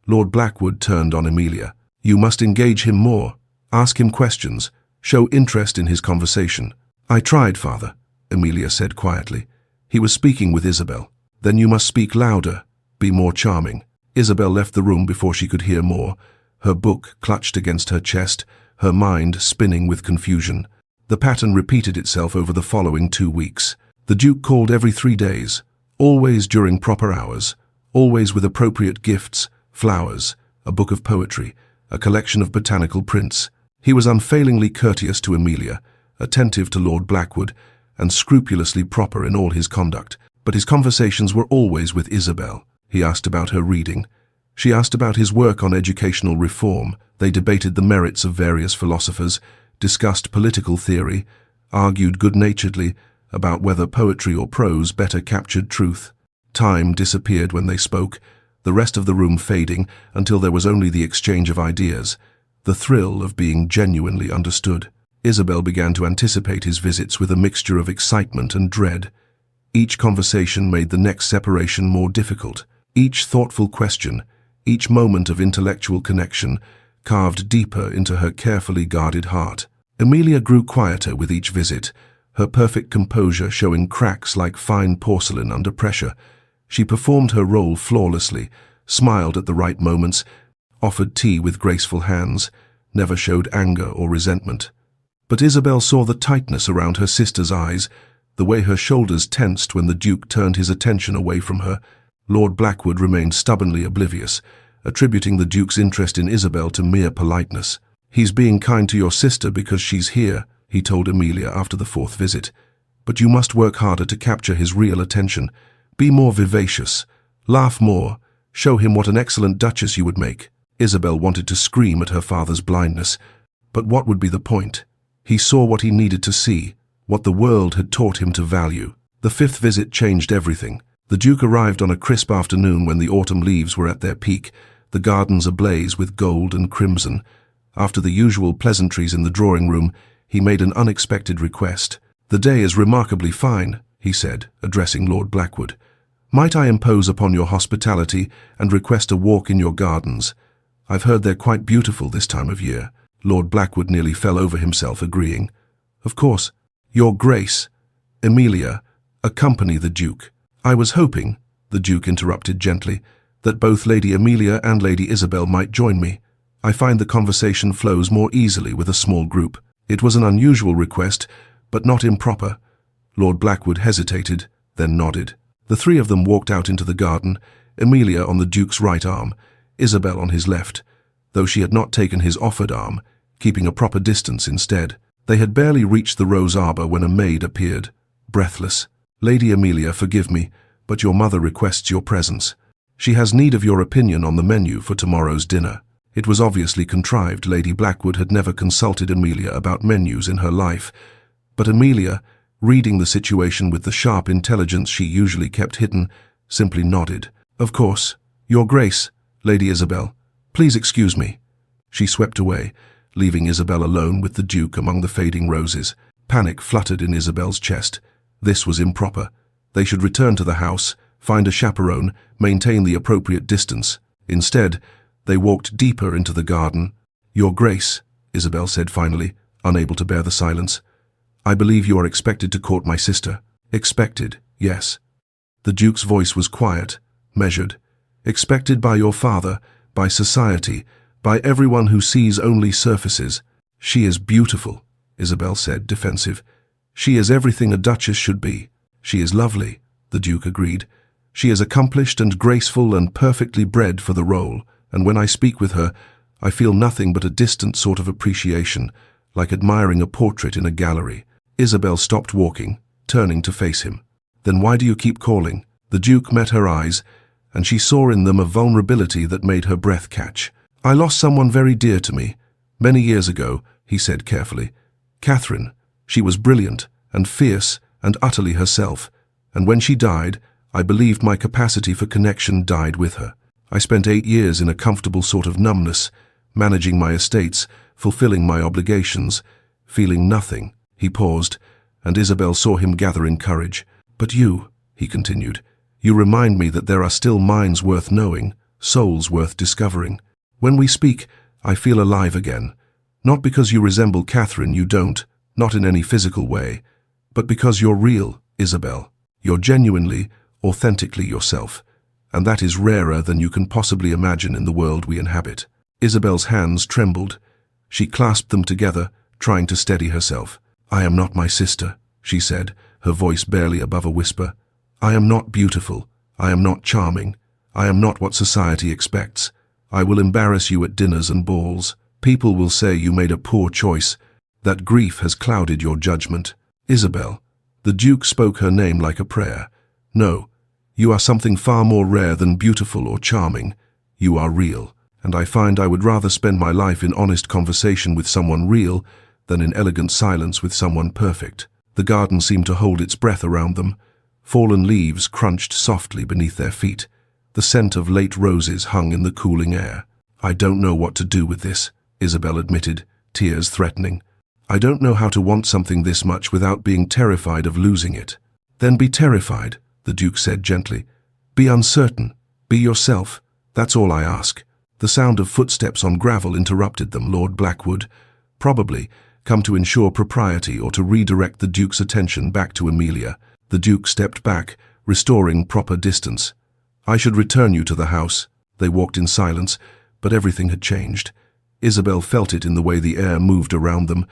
Lord Blackwood turned on Amelia. "You must engage him more. Ask him questions. Show interest in his conversation." "I tried, Father," Amelia said quietly. He was speaking with Isabel. "Then you must speak louder. Be more charming." Isabel left the room before she could hear more, her book clutched against her chest, her mind spinning with confusion. The pattern repeated itself over the following 2 weeks. The Duke called every 3 days, always during proper hours, always with appropriate gifts, flowers, a book of poetry, a collection of botanical prints. He was unfailingly courteous to Amelia, attentive to Lord Blackwood, and scrupulously proper in all his conduct. But his conversations were always with Isabel. He asked about her reading. She asked about his work on educational reform. They debated the merits of various philosophers, discussed political theory, argued good-naturedly about whether poetry or prose better captured truth. Time disappeared when they spoke, the rest of the room fading until there was only the exchange of ideas, the thrill of being genuinely understood. Isabel began to anticipate his visits with a mixture of excitement and dread. Each conversation made the next separation more difficult. Each thoughtful question, each moment of intellectual connection, carved deeper into her carefully guarded heart. Amelia grew quieter with each visit, her perfect composure showing cracks like fine porcelain under pressure. She performed her role flawlessly, smiled at the right moments, offered tea with graceful hands, never showed anger or resentment. But Isabel saw the tightness around her sister's eyes, the way her shoulders tensed when the Duke turned his attention away from her. Lord Blackwood remained stubbornly oblivious, attributing the Duke's interest in Isabel to mere politeness. "He's being kind to your sister because she's here," he told Amelia after the 4th visit. "But you must work harder to capture his real attention. Be more vivacious. Laugh more. Show him what an excellent duchess you would make." Isabel wanted to scream at her father's blindness. But what would be the point? He saw what he needed to see, what the world had taught him to value. The 5th visit changed everything. The Duke arrived on a crisp afternoon when the autumn leaves were at their peak, the gardens ablaze with gold and crimson. After the usual pleasantries in the drawing room, he made an unexpected request. "The day is remarkably fine," he said, addressing Lord Blackwood. "Might I impose upon your hospitality and request a walk in your gardens? I've heard they're quite beautiful this time of year." Lord Blackwood nearly fell over himself, agreeing. "Of course, Your Grace." Amelia, accompany the Duke. "I was hoping," the Duke interrupted gently, "that both Lady Amelia and Lady Isabel might join me. I find the conversation flows more easily with a small group." It was an unusual request, but not improper. Lord Blackwood hesitated, then nodded. The 3 of them walked out into the garden, Amelia on the Duke's right arm, Isabel on his left, though she had not taken his offered arm, keeping a proper distance instead. They had barely reached the rose arbor when a maid appeared, breathless. "Lady Amelia, forgive me, but your mother requests your presence. She has need of your opinion on the menu for tomorrow's dinner." It was obviously contrived. Lady Blackwood had never consulted Amelia about menus in her life, but Amelia, reading the situation with the sharp intelligence she usually kept hidden, simply nodded. "Of course. Your Grace, Lady Isabel, please excuse me." She swept away, leaving Isabel alone with the Duke among the fading roses. Panic fluttered in Isabel's chest. This was improper. They should return to the house, find a chaperone, maintain the appropriate distance. Instead, They walked deeper into the garden. "Your Grace," Isabel said finally, unable to bear the silence, "I believe you are expected to court my sister." "Expected, yes." The Duke's voice was quiet, measured. "Expected by your father, by society, by everyone who sees only surfaces." "She is beautiful," Isabel said, defensive. "She is everything a duchess should be." "She is lovely," the Duke agreed. "She is accomplished and graceful and perfectly bred for the role, and when I speak with her, I feel nothing but a distant sort of appreciation, like admiring a portrait in a gallery." Isabel stopped walking, turning to face him. "Then why do you keep calling?" The Duke met her eyes, and she saw in them a vulnerability that made her breath catch. "I lost someone very dear to me, many years ago," he said carefully. "Catherine. She was brilliant and fierce and utterly herself, and when she died, I believed my capacity for connection died with her. I spent 8 years in a comfortable sort of numbness, managing my estates, fulfilling my obligations, feeling nothing." He paused, and Isabel saw him gathering courage. "But you," he continued, "you remind me that there are still minds worth knowing, souls worth discovering. When we speak, I feel alive again. Not because you resemble Catherine, you don't, not in any physical way, but because you're real, Isabel. You're genuinely, authentically yourself, and that is rarer than you can possibly imagine in the world we inhabit." Isabel's hands trembled. She clasped them together, trying to steady herself. "I am not my sister," she said, her voice barely above a whisper. "I am not beautiful. I am not charming. I am not what society expects. I will embarrass you at dinners and balls. People will say you made a poor choice, that grief has clouded your judgment. Isabel." The Duke spoke her name like a prayer. "No, you are something far more rare than beautiful or charming. You are real, and I find I would rather spend my life in honest conversation with someone real than in elegant silence with someone perfect." The garden seemed to hold its breath around them. Fallen leaves crunched softly beneath their feet. The scent of late roses hung in the cooling air. "I don't know what to do with this," Isabel admitted, tears threatening. "I don't know how to want something this much without being terrified of losing it." "Then be terrified," the Duke said gently. "Be uncertain. Be yourself. That's all I ask." The sound of footsteps on gravel interrupted them. Lord Blackwood, probably, come to ensure propriety or to redirect the Duke's attention back to Amelia. The Duke stepped back, restoring proper distance. "I should return you to the house." They walked in silence, but everything had changed. Isabel felt it in the way the air moved around them,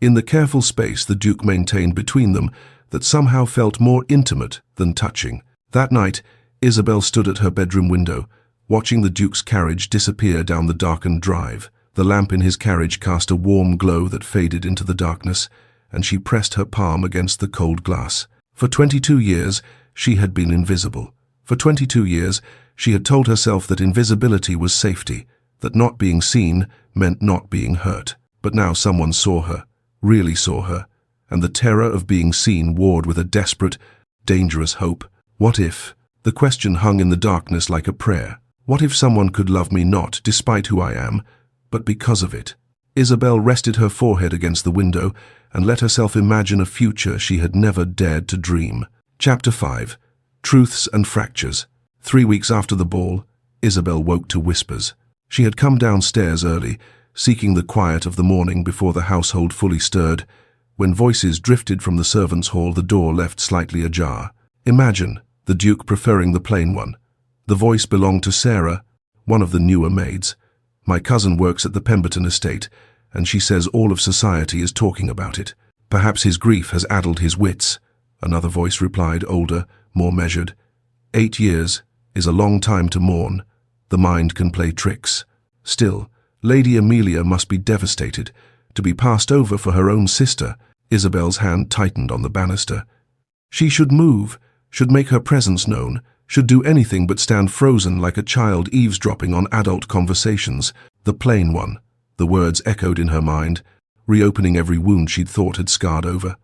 in the careful space the Duke maintained between them that somehow felt more intimate than touching. That night, Isabel stood at her bedroom window, watching the Duke's carriage disappear down the darkened drive. The lamp in his carriage cast a warm glow that faded into the darkness, and she pressed her palm against the cold glass. For 22 years, she had been invisible. For 22 years, she had told herself that invisibility was safety, that not being seen meant not being hurt. But now someone saw her, really saw her, and the terror of being seen warred with a desperate, dangerous hope. What if? The question hung in the darkness like a prayer. What if someone could love me not despite who I am, but because of it? Isabel rested her forehead against the window and let herself imagine a future she had never dared to dream. Chapter 5. Truths and Fractures. 3 weeks after the ball, Isabel woke to whispers. She had come downstairs early, seeking the quiet of the morning before the household fully stirred. When voices drifted from the servants' hall, the door left slightly ajar. Imagine, the Duke preferring the plain one. The voice belonged to Sarah, one of the newer maids. "My cousin works at the Pemberton estate, and she says all of society is talking about it. Perhaps his grief has addled his wits," another voice replied, older, more measured. 8 years is a long time to mourn. The mind can play tricks. Still, Lady Amelia must be devastated. To be passed over for her own sister. Isabel's hand tightened on the banister. She should move, should make her presence known, should do anything but stand frozen like a child eavesdropping on adult conversations. The plain one. The words echoed in her mind, reopening every wound she'd thought had scarred over.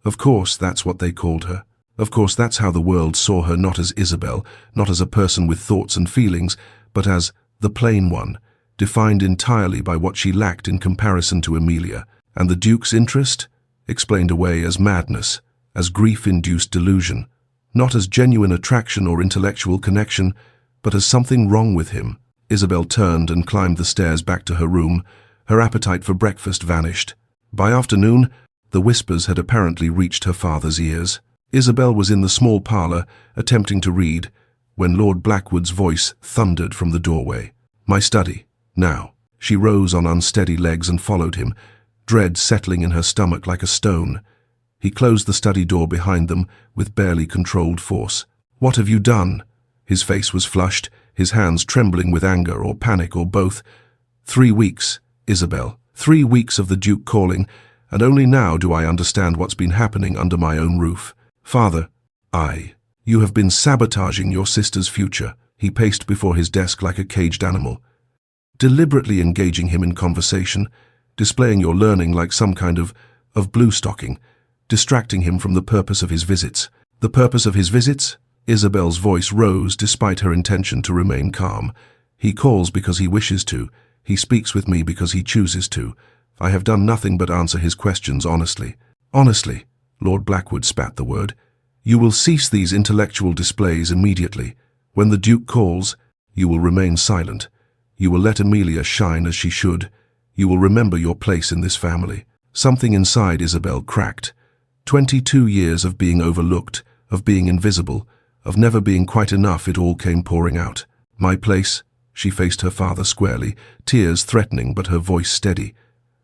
Of course, that's what they called her. Of course, that's how the world saw her, not as Isabel, not as a person with thoughts and feelings, but as the plain one, defined entirely by what she lacked in comparison to Amelia. And the Duke's interest? Explained away as madness, as grief-induced delusion, not as genuine attraction or intellectual connection, but as something wrong with him. Isabel turned and climbed the stairs back to her room. Her appetite for breakfast vanished. By afternoon, the whispers had apparently reached her father's ears. Isabel was in the small parlor, attempting to read, when Lord Blackwood's voice thundered from the doorway. "My study, now." She rose on unsteady legs and followed him, dread settling in her stomach like a stone. He closed the study door behind them with barely controlled force. "What have you done?" His face was flushed, his hands trembling with anger or panic or both. 3 weeks, Isabel. 3 weeks of the Duke calling, and only now do I understand what's been happening under my own roof. Father, you have been sabotaging your sister's future. He paced before his desk like a caged animal, deliberately engaging him in conversation, displaying your learning like some kind of blue-stocking, distracting him from the purpose of his visits. The purpose of his visits? Isabel's voice rose despite her intention to remain calm. He calls because he wishes to. He speaks with me because he chooses to. I have done nothing but answer his questions honestly. Honestly, Lord Blackwood spat the word. You will cease these intellectual displays immediately. When the Duke calls, you will remain silent. You will let Amelia shine as she should. You will remember your place in this family. Something inside Isabel cracked. 22 years of being overlooked, of being invisible, of never being quite enough, it all came pouring out. My place? She faced her father squarely, tears threatening but her voice steady.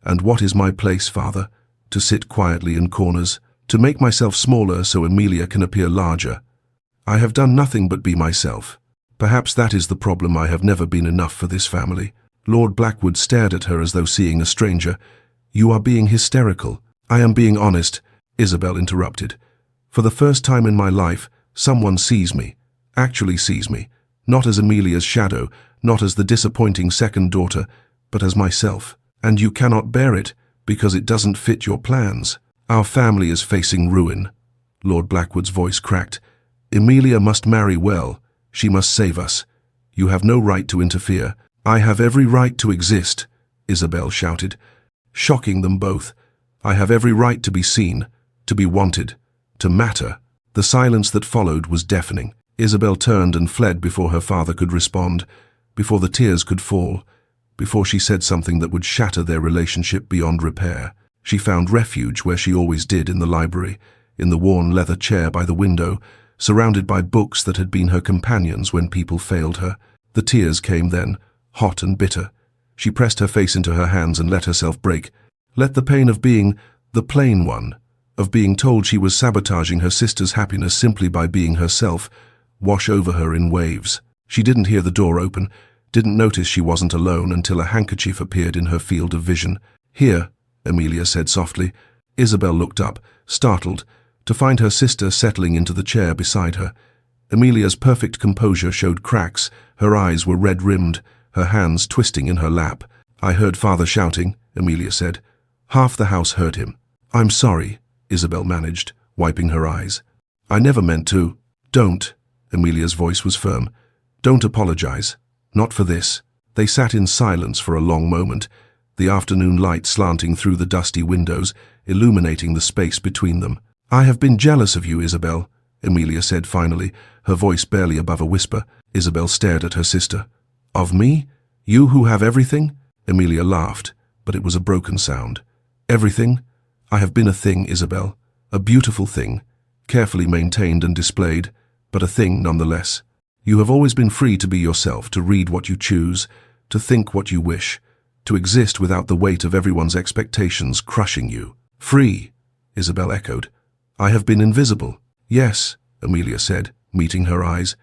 And what is my place, father? To sit quietly in corners, to make myself smaller so Amelia can appear larger. I have done nothing but be myself. Perhaps that is the problem. I have never been enough for this family. Lord Blackwood stared at her as though seeing a stranger. You are being hysterical. I am being honest, Isabel interrupted. For the first time in my life, someone sees me, actually sees me, not as Amelia's shadow, not as the disappointing second daughter, but as myself. And you cannot bear it, because it doesn't fit your plans. Our family is facing ruin. Lord Blackwood's voice cracked. Amelia must marry well. She must save us. You have no right to interfere. I have every right to exist, Isabel shouted, shocking them both. I have every right to be seen, to be wanted, to matter. The silence that followed was deafening. Isabel turned and fled before her father could respond, before the tears could fall, before she said something that would shatter their relationship beyond repair. She found refuge where she always did, in the library, in the worn leather chair by the window, surrounded by books that had been her companions when people failed her. The tears came then, hot and bitter. She pressed her face into her hands and let herself break. Let the pain of being the plain one, of being told she was sabotaging her sister's happiness simply by being herself, wash over her in waves. She didn't hear the door open, didn't notice she wasn't alone until a handkerchief appeared in her field of vision. Here, Amelia said softly. Isabel looked up, startled, to find her sister settling into the chair beside her. Amelia's perfect composure showed cracks, her eyes were red-rimmed, her hands twisting in her lap. I heard father shouting, Amelia said. Half the house heard him. I'm sorry, Isabel managed, wiping her eyes. I never meant to. Don't, Amelia's voice was firm. Don't apologize. Not for this. They sat in silence for a long moment, the afternoon light slanting through the dusty windows, illuminating the space between them. I have been jealous of you, Isabel, Amelia said finally, her voice barely above a whisper. Isabel stared at her sister. Of me? You who have everything? Amelia laughed, but it was a broken sound. Everything? I have been a thing, Isabel. A beautiful thing, carefully maintained and displayed, but a thing nonetheless. You have always been free to be yourself, to read what you choose, to think what you wish, to exist without the weight of everyone's expectations crushing you. Free, Isabel echoed. I have been invisible. Yes, Amelia said, meeting her eyes.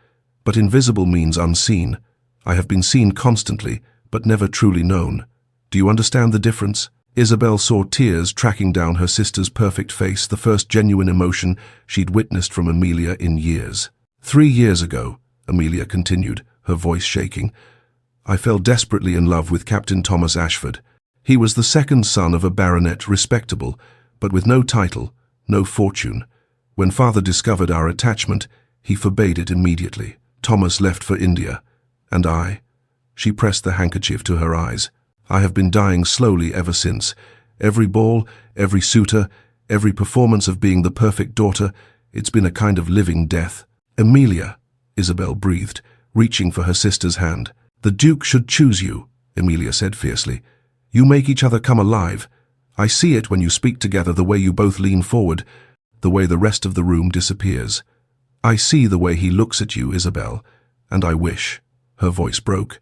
But invisible means unseen. I have been seen constantly, but never truly known. Do you understand the difference? Isabel saw tears tracking down her sister's perfect face, the first genuine emotion she'd witnessed from Amelia in years. 3 years ago, Amelia continued, her voice shaking, I fell desperately in love with Captain Thomas Ashford. He was the second son of a baronet, respectable, but with no title, no fortune. When father discovered our attachment, he forbade it immediately. Thomas left for India, and she pressed the handkerchief to her eyes. I have been dying slowly ever since. Every ball, every suitor, every performance of being the perfect daughter, it's been a kind of living death. Amelia, Isabel breathed, reaching for her sister's hand. "The Duke should choose you," Emilia said fiercely. "You make each other come alive. I see it when you speak together, the way you both lean forward, the way the rest of the room disappears. I see the way he looks at you, Isabel, and I wish," her voice broke,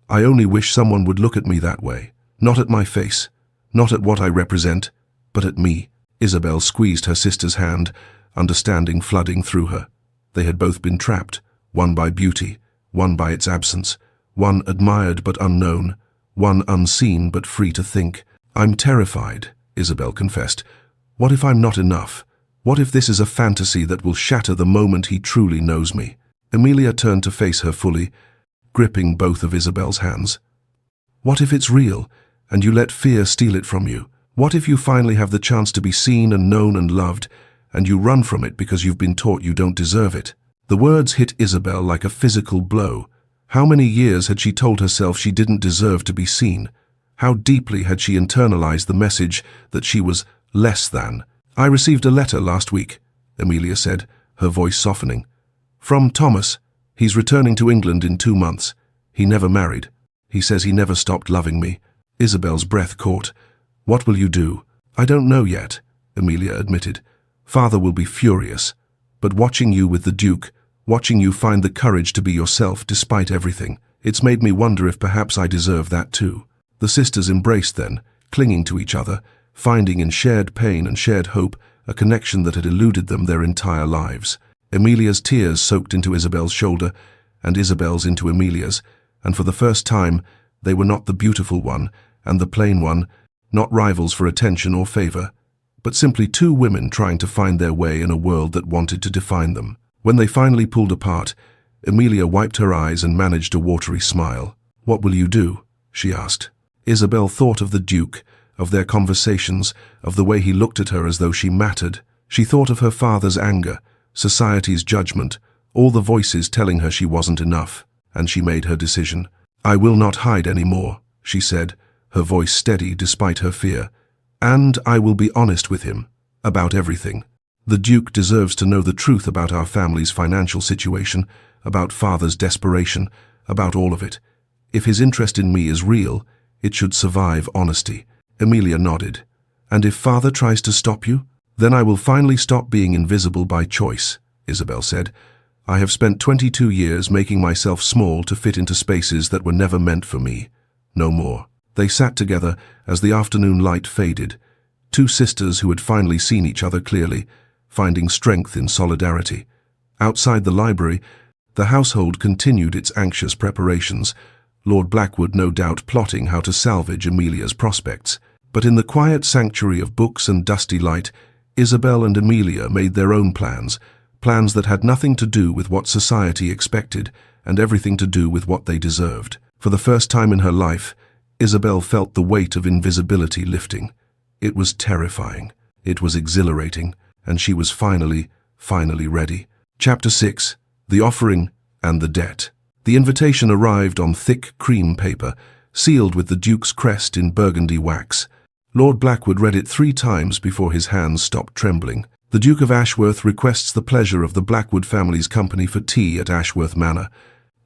"I only wish someone would look at me that way. Not at my face, not at what I represent, but at me." Isabel squeezed her sister's hand, understanding flooding through her. They had both been trapped, one by beauty, one by its absence, one admired but unknown, one unseen but free to think. "I'm terrified," Isabel confessed. "What if I'm not enough? What if this is a fantasy that will shatter the moment he truly knows me?" Emilia turned to face her fully, gripping both of Isabel's hands. "What if it's real, and you let fear steal it from you? What if you finally have the chance to be seen and known and loved, and you run from it because you've been taught you don't deserve it?" The words hit Isabel like a physical blow. How many years had she told herself she didn't deserve to be seen? How deeply had she internalized the message that she was less than? "I received a letter last week," Emilia said, her voice softening. "From Thomas. He's returning to England in 2 months. He never married. He says he never stopped loving me." Isabel's breath caught. "What will you do?" "I don't know yet," Emilia admitted. "Father will be furious. But watching you with the Duke, watching you find the courage to be yourself despite everything, it's made me wonder if perhaps I deserve that too." The sisters embraced then, clinging to each other, finding in shared pain and shared hope a connection that had eluded them their entire lives. Emilia's tears soaked into Isabel's shoulder, and Isabel's into Emilia's, and for the first time they were not the beautiful one and the plain one, not rivals for attention or favor, but simply two women trying to find their way in a world that wanted to define them. When they finally pulled apart, Emilia wiped her eyes and managed a watery smile. "What will you do?" she asked. Isabel thought of the Duke, of their conversations, of the way he looked at her as though she mattered. She thought of her father's anger, society's judgment, all the voices telling her she wasn't enough, and she made her decision. "I will not hide any more," she said, her voice steady despite her fear. "And I will be honest with him, about everything. The Duke deserves to know the truth about our family's financial situation, about father's desperation, about all of it. If his interest in me is real, it should survive honesty." Emilia nodded. "And if father tries to stop you? Then I will finally stop being invisible by choice," Isabel said. "I have spent 22 years making myself small to fit into spaces that were never meant for me. No more." They sat together as the afternoon light faded, two sisters who had finally seen each other clearly, finding strength in solidarity. Outside the library, the household continued its anxious preparations, Lord Blackwood no doubt plotting how to salvage Emilia's prospects. But in the quiet sanctuary of books and dusty light, Isabel and Emilia made their own plans, plans that had nothing to do with what society expected and everything to do with what they deserved. For the first time in her life, Isabel felt the weight of invisibility lifting. It was terrifying, it was exhilarating, and she was finally ready. Chapter 6. The Offering and the Debt. The invitation arrived on thick cream paper, sealed with the Duke's crest in burgundy wax. Lord Blackwood read it 3 times before his hands stopped trembling. "The Duke of Ashworth requests the pleasure of the Blackwood family's company for tea at Ashworth Manor.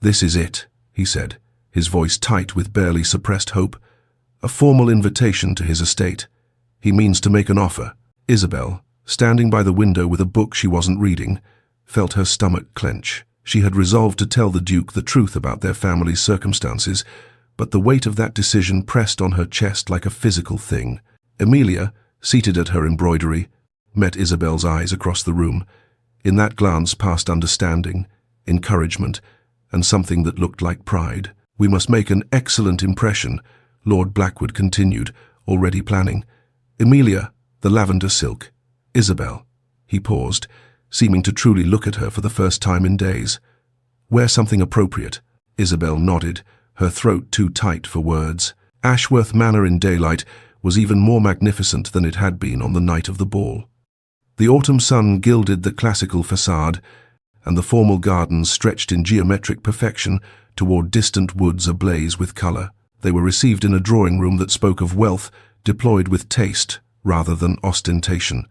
This is it," he said, his voice tight with barely suppressed hope. "A formal invitation to his estate. He means to make an offer." Isabel, standing by the window with a book she wasn't reading, felt her stomach clench. She had resolved to tell the Duke the truth about their family's circumstances, but the weight of that decision pressed on her chest like a physical thing. Emilia, seated at her embroidery, met Isabel's eyes across the room. In that glance passed understanding, encouragement, and something that looked like pride. "We must make an excellent impression," Lord Blackwood continued, already planning. "Emilia, the lavender silk. Isabel." He paused, seeming to truly look at her for the first time in days. "Wear something appropriate." Isabel nodded, her throat too tight for words. Ashworth Manor in daylight was even more magnificent than it had been on the night of the ball. The autumn sun gilded the classical facade, and the formal gardens stretched in geometric perfection toward distant woods ablaze with color. They were received in a drawing room that spoke of wealth deployed with taste rather than ostentation.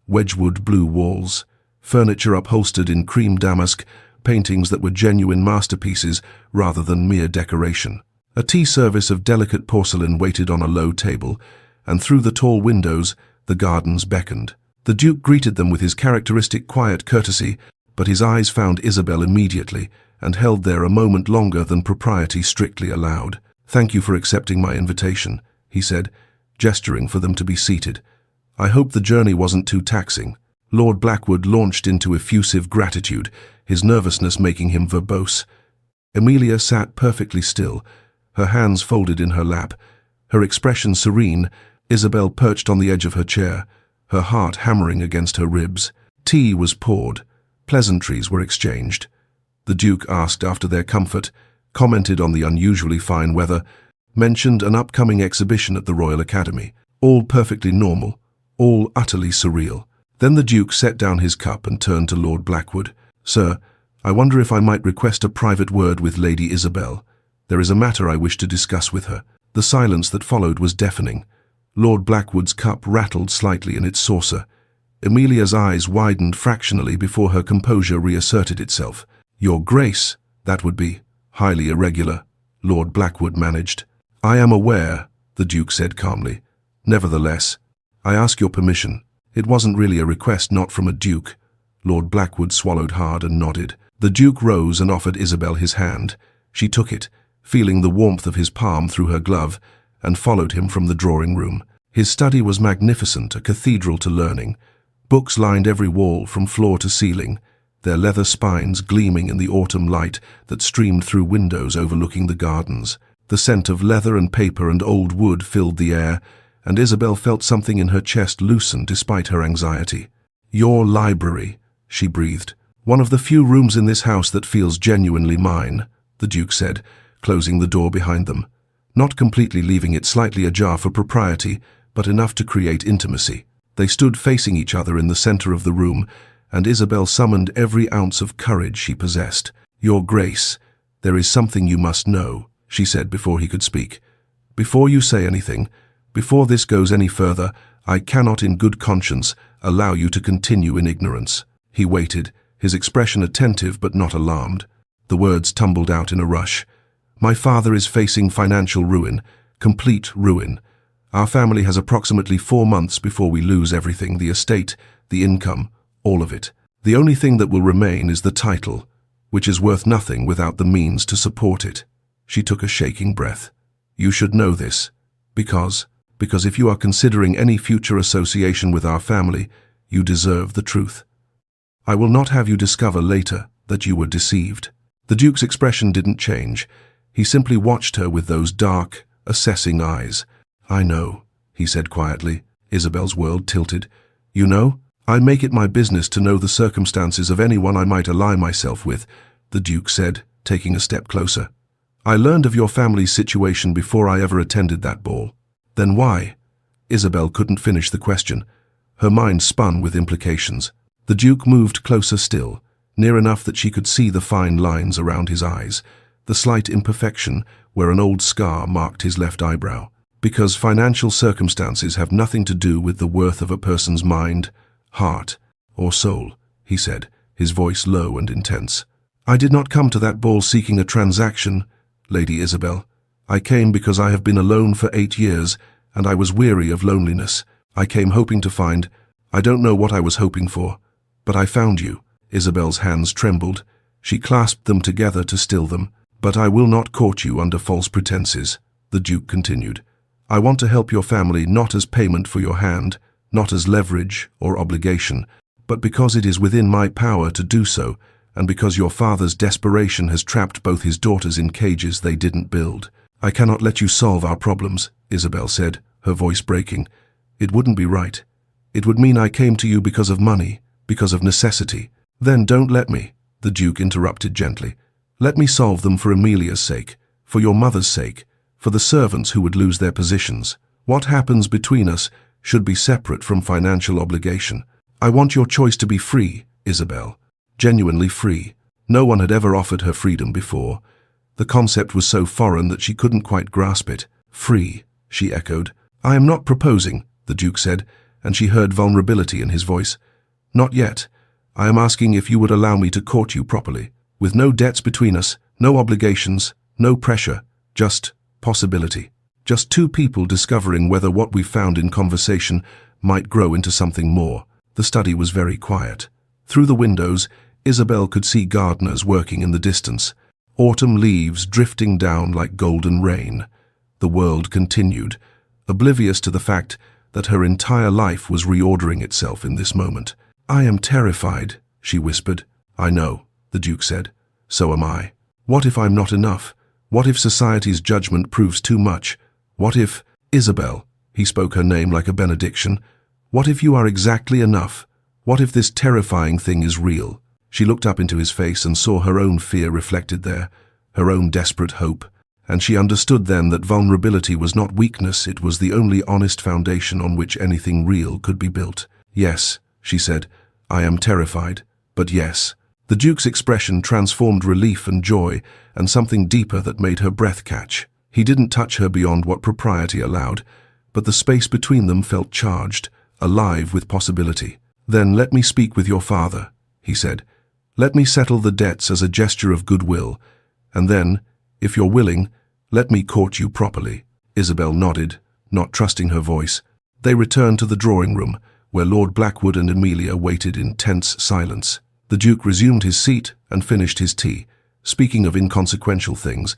Wedgwood blue walls, furniture upholstered in cream damask, paintings that were genuine masterpieces rather than mere decoration. A tea service of delicate porcelain waited on a low table, and through the tall windows, the gardens beckoned. The Duke greeted them with his characteristic quiet courtesy, but his eyes found Isabel immediately and held there a moment longer than propriety strictly allowed. "Thank you for accepting my invitation," he said, gesturing for them to be seated. "I hope the journey wasn't too taxing." Lord Blackwood launched into effusive gratitude, his nervousness making him verbose. Emilia sat perfectly still, her hands folded in her lap, her expression serene. Isabel perched on the edge of her chair, her heart hammering against her ribs. Tea was poured. Pleasantries were exchanged. The Duke asked after their comfort, commented on the unusually fine weather, mentioned an upcoming exhibition at the Royal Academy. All perfectly normal, all utterly surreal. Then the Duke set down his cup and turned to Lord Blackwood. "Sir, I wonder if I might request a private word with Lady Isabel. There is a matter I wish to discuss with her." The silence that followed was deafening. Lord Blackwood's cup rattled slightly in its saucer. Emilia's eyes widened fractionally before her composure reasserted itself. "Your Grace, that would be highly irregular," Lord Blackwood managed. "I am aware," the Duke said calmly. "Nevertheless, I ask your permission." It wasn't really a request, not from a Duke. Lord Blackwood swallowed hard and nodded. The Duke rose and offered Isabel his hand. She took it, feeling the warmth of his palm through her glove, and followed him from the drawing room. His study was magnificent, a cathedral to learning. Books lined every wall from floor to ceiling, their leather spines gleaming in the autumn light that streamed through windows overlooking the gardens. The scent of leather and paper and old wood filled the air, and Isabel felt something in her chest loosen despite her anxiety. "Your library," she breathed. "One of the few rooms in this house that feels genuinely mine," the Duke said, closing the door behind them, not completely leaving it slightly ajar for propriety, but enough to create intimacy. They stood facing each other in the center of the room, and Isabel summoned every ounce of courage she possessed. "Your Grace, there is something you must know," she said before he could speak. "Before you say anything, before this goes any further, I cannot in good conscience allow you to continue in ignorance." He waited, his expression attentive but not alarmed. The words tumbled out in a rush. "My father is facing financial ruin, complete ruin. Our family has approximately 4 months before we lose everything, the estate, the income, all of it. The only thing that will remain is the title, which is worth nothing without the means to support it." She took a shaking breath. "You should know this, because if you are considering any future association with our family, you deserve the truth. I will not have you discover later that you were deceived." The Duke's expression didn't change. He simply watched her with those dark, assessing eyes. "I know," he said quietly. Isabel's world tilted. "You know? I make it my business to know the circumstances of anyone I might ally myself with," the Duke said, taking a step closer. "I learned of your family's situation before I ever attended that ball." "Then why?" Isabel couldn't finish the question. Her mind spun with implications. The Duke moved closer still, near enough that she could see the fine lines around his eyes, the slight imperfection where an old scar marked his left eyebrow. "Because financial circumstances have nothing to do with the worth of a person's mind, heart, or soul," he said, his voice low and intense. "I did not come to that ball seeking a transaction, Lady Isabel. I came because I have been alone for 8 years, and I was weary of loneliness. I came hoping to find, I don't know what I was hoping for, but I found you." Isabel's hands trembled. She clasped them together to still them. "But I will not court you under false pretenses," the Duke continued. "I want to help your family not as payment for your hand, not as leverage or obligation, but because it is within my power to do so, and because your father's desperation has trapped both his daughters in cages they didn't build. I cannot let you solve our problems," Isabel said, her voice breaking. "It wouldn't be right. It would mean I came to you because of money, because of necessity." "Then don't let me," the Duke interrupted gently. "Let me solve them for Emilia's sake, for your mother's sake, for the servants who would lose their positions. What happens between us should be separate from financial obligation. I want your choice to be free, Isabel, genuinely free." No one had ever offered her freedom before. The concept was so foreign that she couldn't quite grasp it. "Free," she echoed. "I am not proposing," the Duke said, and she heard vulnerability in his voice. "Not yet. I am asking if you would allow me to court you properly." with no debts between us, no obligations, no pressure, just possibility. Just two people discovering whether what we found in conversation might grow into something more. The study was very quiet. Through the windows, Isabel could see gardeners working in the distance, autumn leaves drifting down like golden rain. The world continued, oblivious to the fact that her entire life was reordering itself in this moment. "I am terrified," she whispered. "I know," the Duke said. "So am I. What if I'm not enough? What if society's judgment proves too much? What if, Isabel," he spoke her name like a benediction, "what if you are exactly enough? What if this terrifying thing is real?" She looked up into his face and saw her own fear reflected there, her own desperate hope, and she understood then that vulnerability was not weakness, it was the only honest foundation on which anything real could be built. "Yes," she said, "I am terrified, but yes." The Duke's expression transformed relief and joy and something deeper that made her breath catch. He didn't touch her beyond what propriety allowed, but the space between them felt charged, alive with possibility. "Then let me speak with your father," he said. "Let me settle the debts as a gesture of goodwill, and then, if you're willing, let me court you properly." Isabel nodded, not trusting her voice. They returned to the drawing room, where Lord Blackwood and Amelia waited in tense silence. The Duke resumed his seat and finished his tea, speaking of inconsequential things,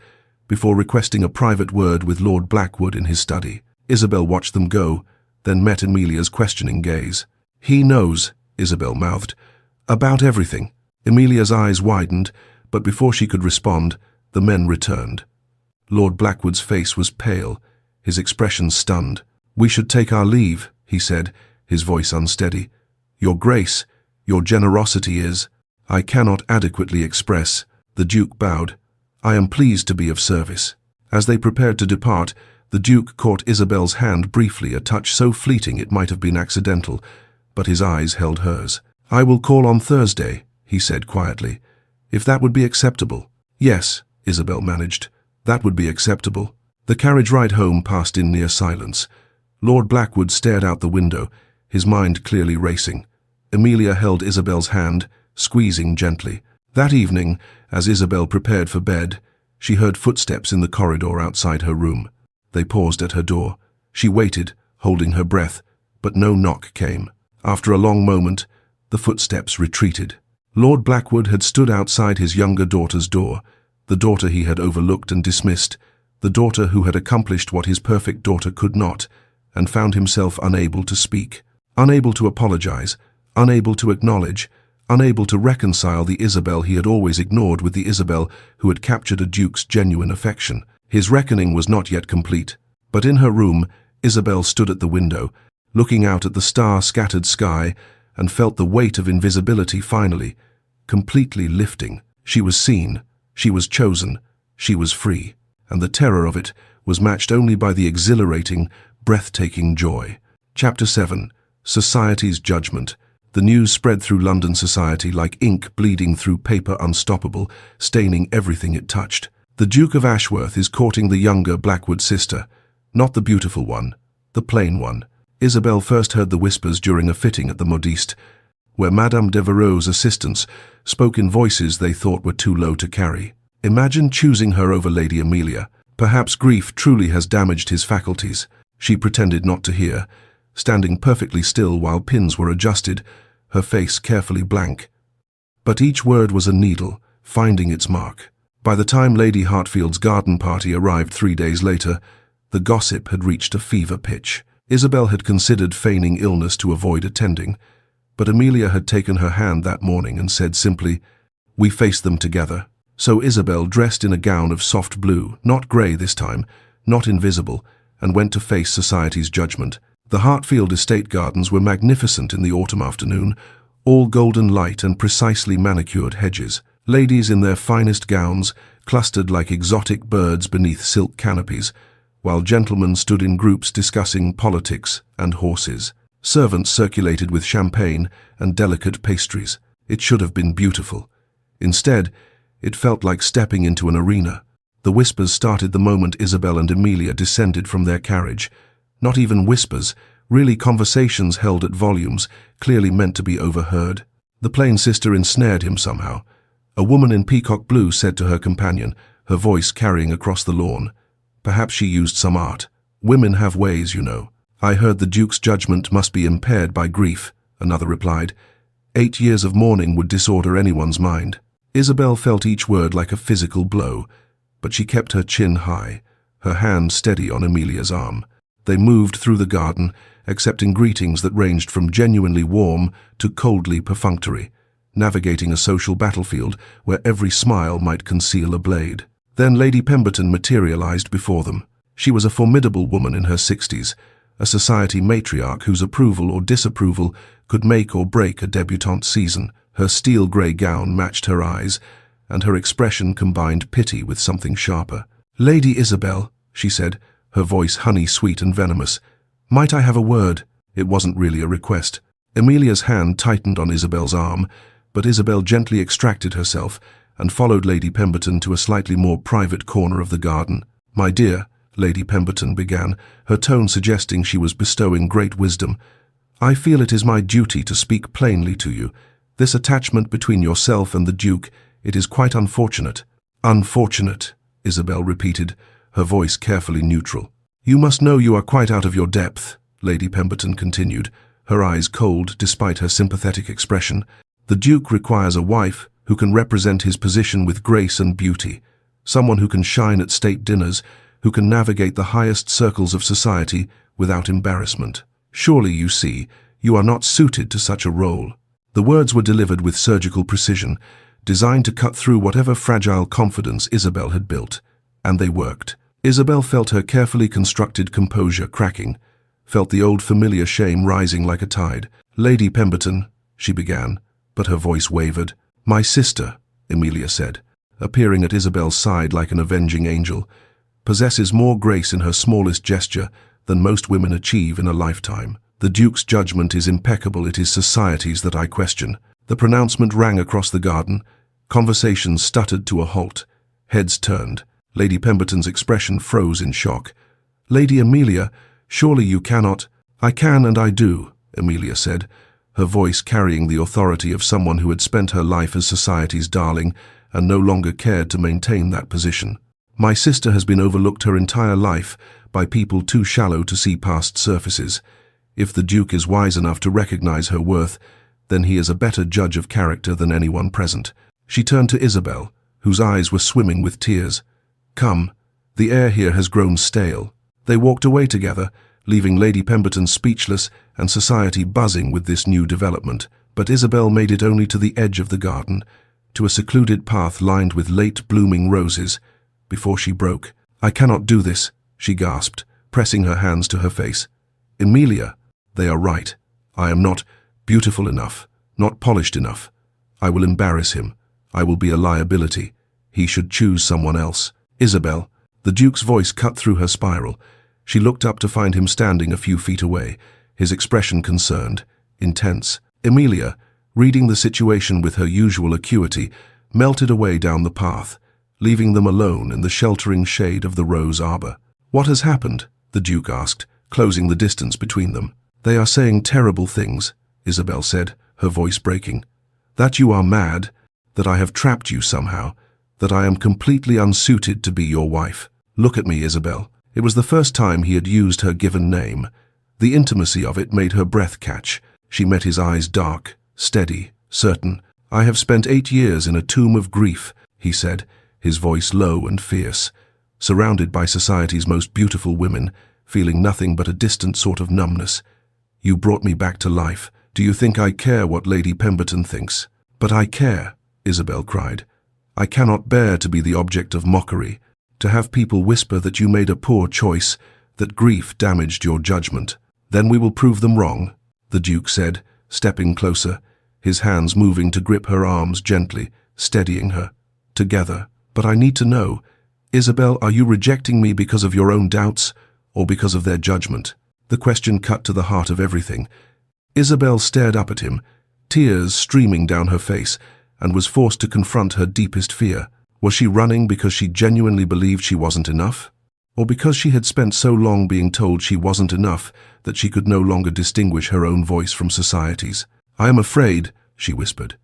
before requesting a private word with Lord Blackwood in his study. Isabel watched them go, then met Amelia's questioning gaze. "He knows," Isabel mouthed, "about everything." Amelia's eyes widened, but before she could respond, the men returned. Lord Blackwood's face was pale, his expression stunned. "We should take our leave," he said, his voice unsteady. "Your Grace, your generosity is—" "I cannot adequately express," the Duke bowed. "I am pleased to be of service." As they prepared to depart, the Duke caught Isabel's hand briefly, a touch so fleeting it might have been accidental, but his eyes held hers. "I will call on Thursday," he said quietly. "If that would be acceptable." "Yes," Isabel managed. "That would be acceptable." The carriage ride home passed in near silence. Lord Blackwood stared out the window, his mind clearly racing. Amelia held Isabel's hand, squeezing gently. That evening, as Isabel prepared for bed, she heard footsteps in the corridor outside her room. They paused at her door. She waited, holding her breath, but no knock came. After a long moment, the footsteps retreated. Lord Blackwood had stood outside his younger daughter's door, the daughter he had overlooked and dismissed, the daughter who had accomplished what his perfect daughter could not, and found himself unable to speak, unable to apologize, unable to acknowledge, unable to reconcile the Isabel he had always ignored with the Isabel who had captured a duke's genuine affection. His reckoning was not yet complete, but in her room, Isabel stood at the window, looking out at the star-scattered sky, and felt the weight of invisibility finally, completely lifting. She was seen, she was chosen, she was free, and the terror of it was matched only by the exhilarating, breathtaking joy. Chapter 7. Society's Judgment. The news spread through London society like ink bleeding through paper, unstoppable, staining everything it touched. The Duke of Ashworth is courting the younger Blackwood sister, not the beautiful one, the plain one. Isabel first heard the whispers during a fitting at the Modiste, where Madame Devereux's assistants spoke in voices they thought were too low to carry. Imagine choosing her over Lady Amelia. Perhaps grief truly has damaged his faculties. She pretended not to hear, standing perfectly still while pins were adjusted, her face carefully blank. But each word was a needle, finding its mark. By the time Lady Hartfield's garden party arrived 3 days later, the gossip had reached a fever pitch. Isabel had considered feigning illness to avoid attending, but Amelia had taken her hand that morning and said simply, "We face them together." So Isabel, dressed in a gown of soft blue, not grey this time, not invisible, and went to face society's judgment. The Hartfield estate gardens were magnificent in the autumn afternoon, all golden light and precisely manicured hedges. Ladies in their finest gowns clustered like exotic birds beneath silk canopies, while gentlemen stood in groups discussing politics and horses. Servants circulated with champagne and delicate pastries. It should have been beautiful. Instead, it felt like stepping into an arena. The whispers started the moment Isabel and Amelia descended from their carriage. Not even whispers, really conversations held at volumes, clearly meant to be overheard. The plain sister ensnared him somehow. A woman in peacock blue said to her companion, her voice carrying across the lawn. Perhaps she used some art. Women have ways, you know. I heard the Duke's judgment must be impaired by grief, another replied. 8 years of mourning would disorder anyone's mind. Isabel felt each word like a physical blow, but she kept her chin high, her hand steady on Emilia's arm. They moved through the garden, accepting greetings that ranged from genuinely warm to coldly perfunctory, navigating a social battlefield where every smile might conceal a blade. Then Lady Pemberton materialized before them. She was a formidable woman in her 60s, a society matriarch whose approval or disapproval could make or break a debutante season. Her steel-grey gown matched her eyes, and her expression combined pity with something sharper. "Lady Isabel," she said, her voice honey-sweet and venomous, "might I have a word?" It wasn't really a request. Emilia's hand tightened on Isabel's arm, but Isabel gently extracted herself and followed Lady Pemberton to a slightly more private corner of the garden. "My dear," Lady Pemberton began, her tone suggesting she was bestowing great wisdom, "I feel it is my duty to speak plainly to you. This attachment between yourself and the Duke, it is quite unfortunate." "Unfortunate," Isabel repeated, her voice carefully neutral. "You must know you are quite out of your depth," Lady Pemberton continued, her eyes cold despite her sympathetic expression. "The Duke requires a wife who can represent his position with grace and beauty, someone who can shine at state dinners, who can navigate the highest circles of society without embarrassment. Surely, you see, you are not suited to such a role." The words were delivered with surgical precision, designed to cut through whatever fragile confidence Isabel had built, and they worked. Isabel felt her carefully constructed composure cracking, felt the old familiar shame rising like a tide. "Lady Pemberton," she began, but her voice wavered. "My sister," Emilia said, appearing at Isabel's side like an avenging angel, "possesses more grace in her smallest gesture than most women achieve in a lifetime. The Duke's judgment is impeccable, it is society's that I question." The pronouncement rang across the garden, conversations stuttered to a halt, heads turned. Lady Pemberton's expression froze in shock. "Lady Emilia, surely you cannot—" "I can and I do," Emilia said, her voice carrying the authority of someone who had spent her life as society's darling and no longer cared to maintain that position. "My sister has been overlooked her entire life by people too shallow to see past surfaces. If the Duke is wise enough to recognize her worth, then he is a better judge of character than anyone present." She turned to Isabel, whose eyes were swimming with tears. "Come, the air here has grown stale." They walked away together, leaving Lady Pemberton speechless and society buzzing with this new development. But Isabel made it only to the edge of the garden, to a secluded path lined with late blooming roses, before she broke. "I cannot do this," she gasped, pressing her hands to her face. "Emilia, they are right. I am not beautiful enough, not polished enough. I will embarrass him. I will be a liability. He should choose someone else." "Isabel," the Duke's voice cut through her spiral. She looked up to find him standing a few feet away, his expression concerned, intense. Emilia, reading the situation with her usual acuity, melted away down the path, leaving them alone in the sheltering shade of the rose arbor. "What has happened?" the Duke asked, closing the distance between them. "They are saying terrible things," Isabel said, her voice breaking. "That you are mad, that I have trapped you somehow, that I am completely unsuited to be your wife. Look at me, Isabel." It was the first time he had used her given name. The intimacy of it made her breath catch. She met his eyes dark, steady, certain. "I have spent 8 years in a tomb of grief," he said, his voice low and fierce, surrounded by society's most beautiful women, feeling nothing but a distant sort of numbness. "You brought me back to life. Do you think I care what Lady Pemberton thinks?" "But I care," Isabel cried. "I cannot bear to be the object of mockery, to have people whisper that you made a poor choice, that grief damaged your judgment." "Then we will prove them wrong," the Duke said, stepping closer, his hands moving to grip her arms gently, steadying her. "Together. But I need to know, Isabel, are you rejecting me because of your own doubts, or because of their judgment?" The question cut to the heart of everything. Isabel stared up at him, tears streaming down her face, and was forced to confront her deepest fear. Was she running because she genuinely believed she wasn't enough? Or because she had spent so long being told she wasn't enough that she could no longer distinguish her own voice from society's? "I am afraid," she whispered.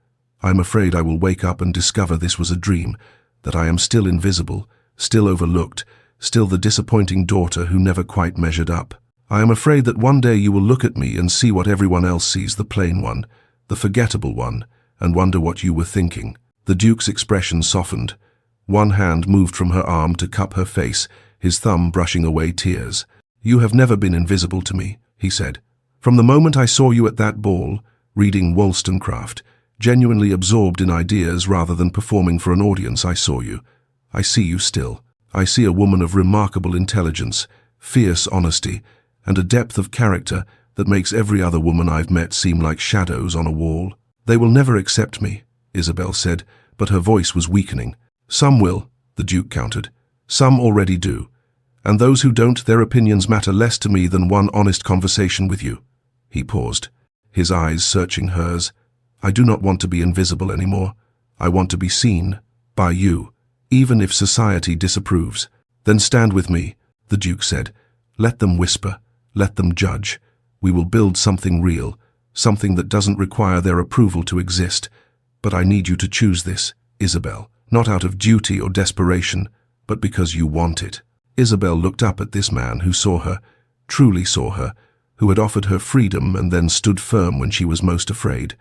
I am afraid I will wake up and discover this was a dream, that I am still invisible, still overlooked, still the disappointing daughter who never quite measured up. I am afraid that one day you will look at me and see what everyone else sees, the plain one, the forgettable one, and wonder what you were thinking." The Duke's expression softened. One hand moved from her arm to cup her face, his thumb brushing away tears. "You have never been invisible to me," he said. "From the moment I saw you at that ball, reading Wollstonecraft, genuinely absorbed in ideas rather than performing for an audience, I saw you. I see you still. I see a woman of remarkable intelligence, fierce honesty, and a depth of character that makes every other woman I've met seem like shadows on a wall." "They will never accept me," Isabel said, but her voice was weakening. "Some will," the Duke countered. "Some already do. And those who don't, their opinions matter less to me than one honest conversation with you." He paused, his eyes searching hers. "I do not want to be invisible anymore. I want to be seen by you, even if society disapproves." "Then stand with me," the Duke said. "Let them whisper. Let them judge. We will build something real, something that doesn't require their approval to exist. But I need you to choose this, Isabel, not out of duty or desperation, but because you want it." Isabel looked up at this man who saw her, truly saw her, who had offered her freedom and then stood firm when she was most afraid.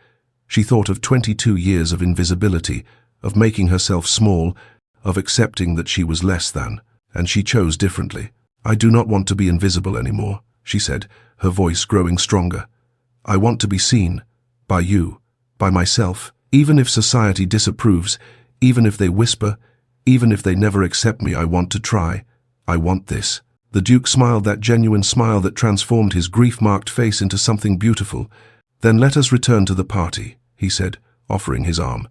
She thought of 22 years of invisibility, of making herself small, of accepting that she was less than, and she chose differently. "I do not want to be invisible anymore," she said, her voice growing stronger. "I want to be seen, by you, by myself, even if society disapproves, even if they whisper, even if they never accept me. I want to try. I want this." The Duke smiled, that genuine smile that transformed his grief-marked face into something beautiful. "Then let us return to the party," he said, offering his arm.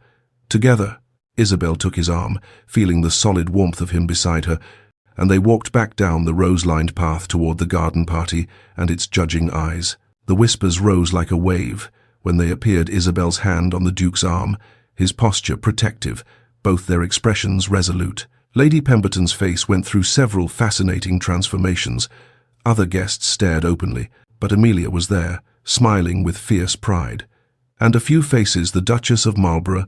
"Together." Isabel took his arm, feeling the solid warmth of him beside her, and they walked back down the rose-lined path toward the garden party and its judging eyes. The whispers rose like a wave when they appeared, Isabel's hand on the Duke's arm, his posture protective, both their expressions resolute. Lady Pemberton's face went through several fascinating transformations. Other guests stared openly, but Amelia was there, smiling with fierce pride. And a few faces, the Duchess of Marlborough,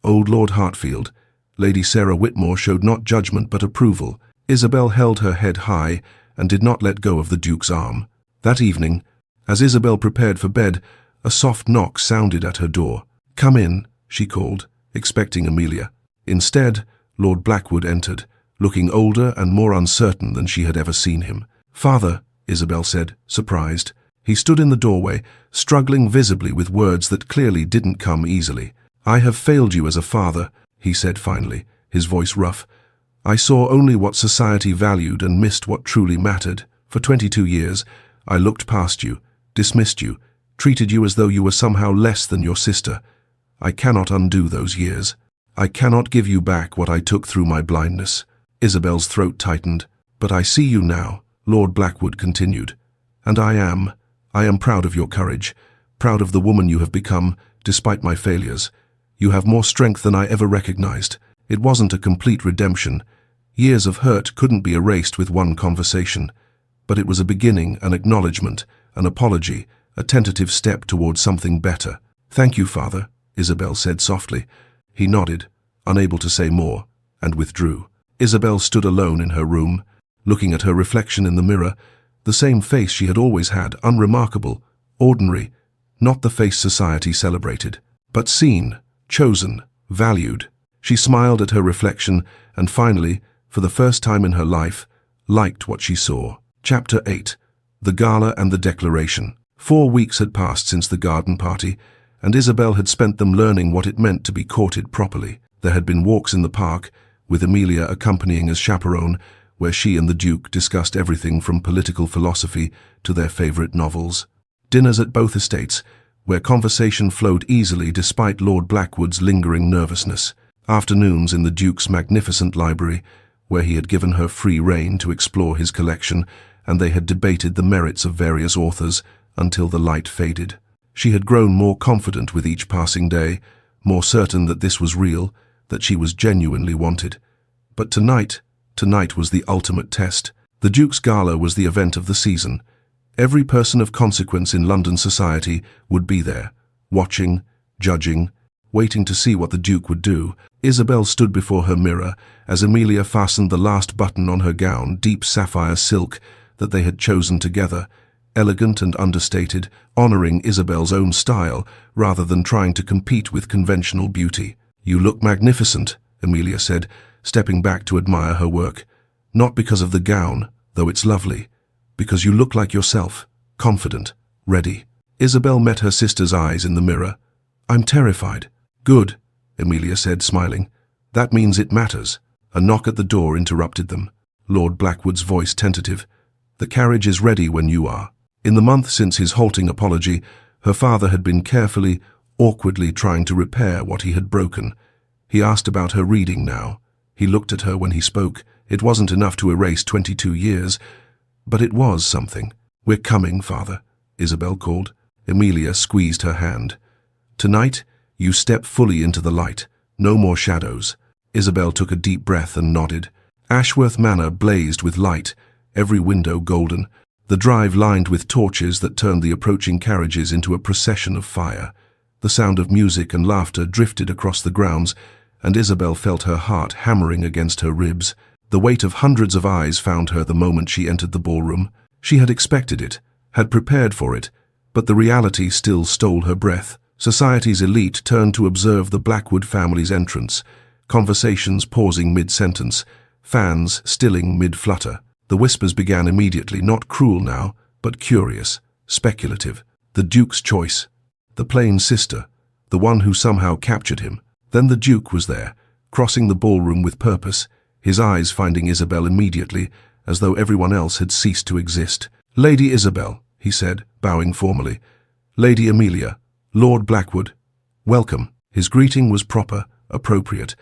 old Lord Hartfield, Lady Sarah Whitmore, showed not judgment but approval. Isabel held her head high and did not let go of the Duke's arm. That evening, as Isabel prepared for bed, a soft knock sounded at her door. "Come in," she called, expecting Amelia. Instead, Lord Blackwood entered, looking older and more uncertain than she had ever seen him. "Father," Isabel said, surprised. He stood in the doorway, struggling visibly with words that clearly didn't come easily. "I have failed you as a father," he said finally, his voice rough. "I saw only what society valued and missed what truly mattered. For 22 years, I looked past you, dismissed you, treated you as though you were somehow less than your sister. I cannot undo those years. I cannot give you back what I took through my blindness." Isabel's throat tightened. "But I see you now," Lord Blackwood continued. "And I am proud of your courage, proud of the woman you have become, despite my failures. You have more strength than I ever recognized. It wasn't a complete redemption. Years of hurt couldn't be erased with one conversation. But it was a beginning, an acknowledgement, an apology, a tentative step towards something better." "Thank you, Father," Isabel said softly. He nodded, unable to say more, and withdrew. Isabel stood alone in her room, looking at her reflection in the mirror, the same face she had always had, unremarkable, ordinary, not the face society celebrated, but seen, chosen, valued. She smiled at her reflection and finally, for the first time in her life, liked what she saw. Chapter 8. The Gala and the Declaration. 4 weeks had passed since the garden party, and Isabel had spent them learning what it meant to be courted properly. There had been walks in the park, with Amelia accompanying as chaperone, where she and the Duke discussed everything from political philosophy to their favorite novels. Dinners at both estates, where conversation flowed easily despite Lord Blackwood's lingering nervousness. Afternoons in the Duke's magnificent library, where he had given her free rein to explore his collection, and they had debated the merits of various authors until the light faded. She had grown more confident with each passing day, more certain that this was real, that she was genuinely wanted. But tonight was the ultimate test. The Duke's Gala was the event of the season. Every person of consequence in London society would be there, watching, judging, waiting to see what the Duke would do. Isabel stood before her mirror as Emilia fastened the last button on her gown, deep sapphire silk that they had chosen together, elegant and understated, honoring Isabel's own style rather than trying to compete with conventional beauty. "You look magnificent," Emilia said, stepping back to admire her work. "Not because of the gown, though it's lovely, because you look like yourself, confident, ready." Isabel met her sister's eyes in the mirror. "I'm terrified." "Good," Emilia said, smiling. "That means it matters." A knock at the door interrupted them. Lord Blackwood's voice tentative. "The carriage is ready when you are." In the month since his halting apology, her father had been carefully, awkwardly trying to repair what he had broken. He asked about her reading now. He looked at her when he spoke. It wasn't enough to erase 22 years, but it was something. "We're coming, father," Isabel called. Emilia squeezed her hand. "Tonight, you step fully into the light. No more shadows." Isabel took a deep breath and nodded. Ashworth Manor blazed with light, every window golden, the drive lined with torches that turned the approaching carriages into a procession of fire. The sound of music and laughter drifted across the grounds, and Isabel felt her heart hammering against her ribs. The weight of hundreds of eyes found her the moment she entered the ballroom. She had expected it, had prepared for it, but the reality still stole her breath. Society's elite turned to observe the Blackwood family's entrance, conversations pausing mid-sentence, fans stilling mid-flutter. The whispers began immediately, not cruel now, but curious, speculative. The Duke's choice. The plain sister, the one who somehow captured him. Then the Duke was there, crossing the ballroom with purpose, his eyes finding Isabel immediately, as though everyone else had ceased to exist. "Lady Isabel," he said, bowing formally. "Lady Emilia, Lord Blackwood, welcome." His greeting was proper, appropriate,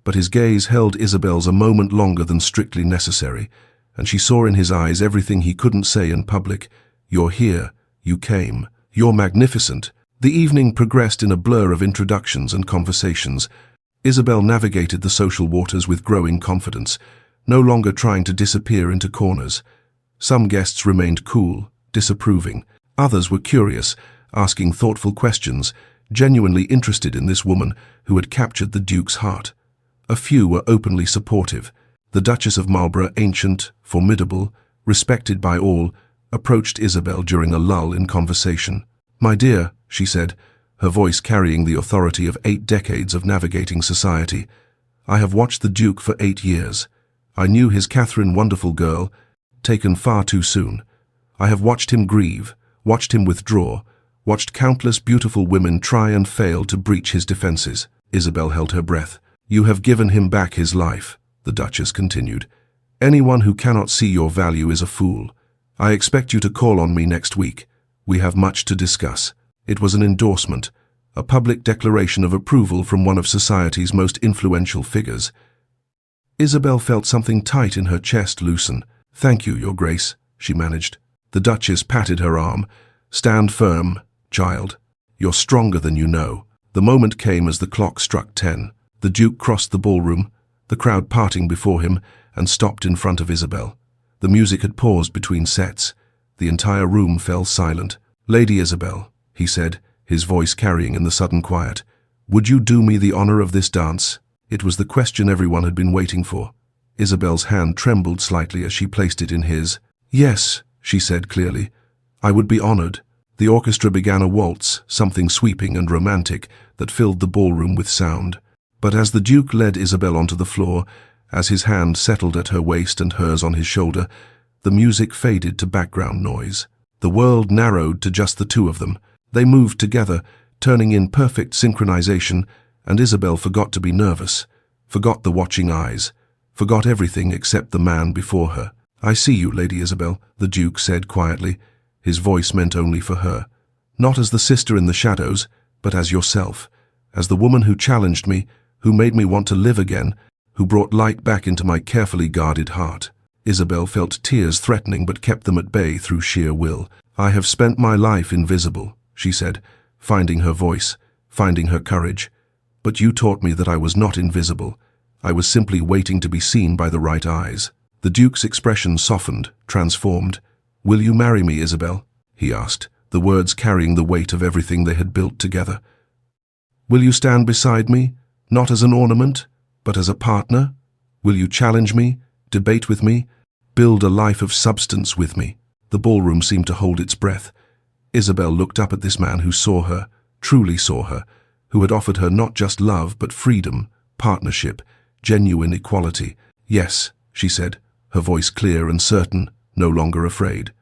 but his gaze held Isabel's a moment longer than strictly necessary, and she saw in his eyes everything he couldn't say in public. "You're here, you came, you're magnificent." The evening progressed in a blur of introductions and conversations. Isabel navigated the social waters with growing confidence, no longer trying to disappear into corners. Some guests remained cool, disapproving. Others were curious, asking thoughtful questions, genuinely interested in this woman who had captured the Duke's heart. A few were openly supportive. The Duchess of Marlborough, ancient, formidable, respected by all, approached Isabel during a lull in conversation. "My dear," she said, her voice carrying the authority of 8 decades of navigating society, "I have watched the Duke for 8 years. I knew his Catherine, wonderful girl, taken far too soon. I have watched him grieve, watched him withdraw, watched countless beautiful women try and fail to breach his defenses." Isabel held her breath. "You have given him back his life," the Duchess continued. "Anyone who cannot see your value is a fool. I expect you to call on me next week. We have much to discuss." It was an endorsement, a public declaration of approval from one of society's most influential figures. Isabel felt something tight in her chest loosen. "Thank you, Your Grace," she managed. The Duchess patted her arm. "Stand firm, child. You're stronger than you know." The moment came as the clock struck 10. The Duke crossed the ballroom, the crowd parting before him, and stopped in front of Isabel. The music had paused between sets. The entire room fell silent. "Lady Isabel," he said, his voice carrying in the sudden quiet, "would you do me the honor of this dance?" It was the question everyone had been waiting for. Isabel's hand trembled slightly as she placed it in his. "Yes," she said clearly, "I would be honored." The orchestra began a waltz, something sweeping and romantic that filled the ballroom with sound. But as the Duke led Isabel onto the floor, as his hand settled at her waist and hers on his shoulder, the music faded to background noise. The world narrowed to just the two of them. They moved together, turning in perfect synchronization, and Isabel forgot to be nervous, forgot the watching eyes, forgot everything except the man before her. "I see you, Lady Isabel," the Duke said quietly. His voice meant only for her. "Not as the sister in the shadows, but as yourself, as the woman who challenged me, who made me want to live again, who brought light back into my carefully guarded heart." Isabel felt tears threatening but kept them at bay through sheer will. "I have spent my life invisible," she said, finding her voice, finding her courage. "But you taught me that I was not invisible. I was simply waiting to be seen by the right eyes." The Duke's expression softened, transformed. "Will you marry me, Isabel?" he asked, the words carrying the weight of everything they had built together. Will you stand beside me, not as an ornament, but as a partner? Will you challenge me, debate with me, build a life of substance with me? The ballroom seemed to hold its breath. Isabel looked up at this man who saw her, truly saw her, who had offered her not just love but freedom, partnership, genuine equality. Yes, she said, her voice clear and certain, no longer afraid.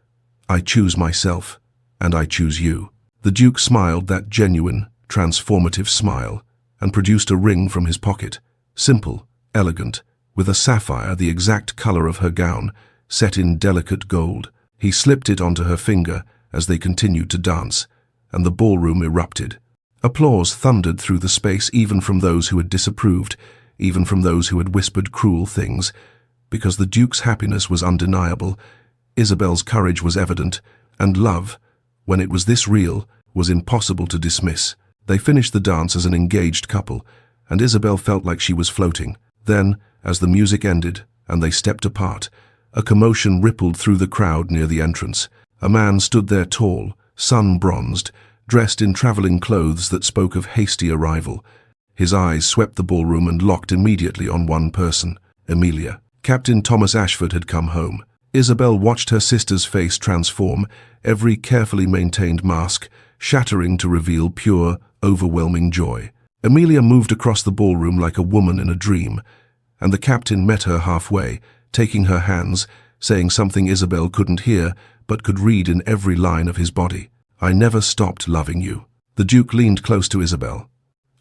I choose myself, and I choose you. The Duke smiled that genuine, transformative smile, and produced a ring from his pocket, simple, elegant, with a sapphire the exact color of her gown, set in delicate gold. He slipped it onto her finger as they continued to dance, and the ballroom erupted. Applause thundered through the space, even from those who had disapproved, even from those who had whispered cruel things. Because the Duke's happiness was undeniable, Isabel's courage was evident, and love, when it was this real, was impossible to dismiss. They finished the dance as an engaged couple, and Isabel felt like she was floating. Then, as the music ended and they stepped apart, a commotion rippled through the crowd near the entrance. A man stood there tall, sun-bronzed, dressed in traveling clothes that spoke of hasty arrival. His eyes swept the ballroom and locked immediately on one person, Amelia. Captain Thomas Ashford had come home. Isabel watched her sister's face transform, every carefully maintained mask shattering to reveal pure, overwhelming joy. Amelia moved across the ballroom like a woman in a dream, and the captain met her halfway, taking her hands, saying something Isabel couldn't hear but could read in every line of his body. I never stopped loving you. The Duke leaned close to Isabel.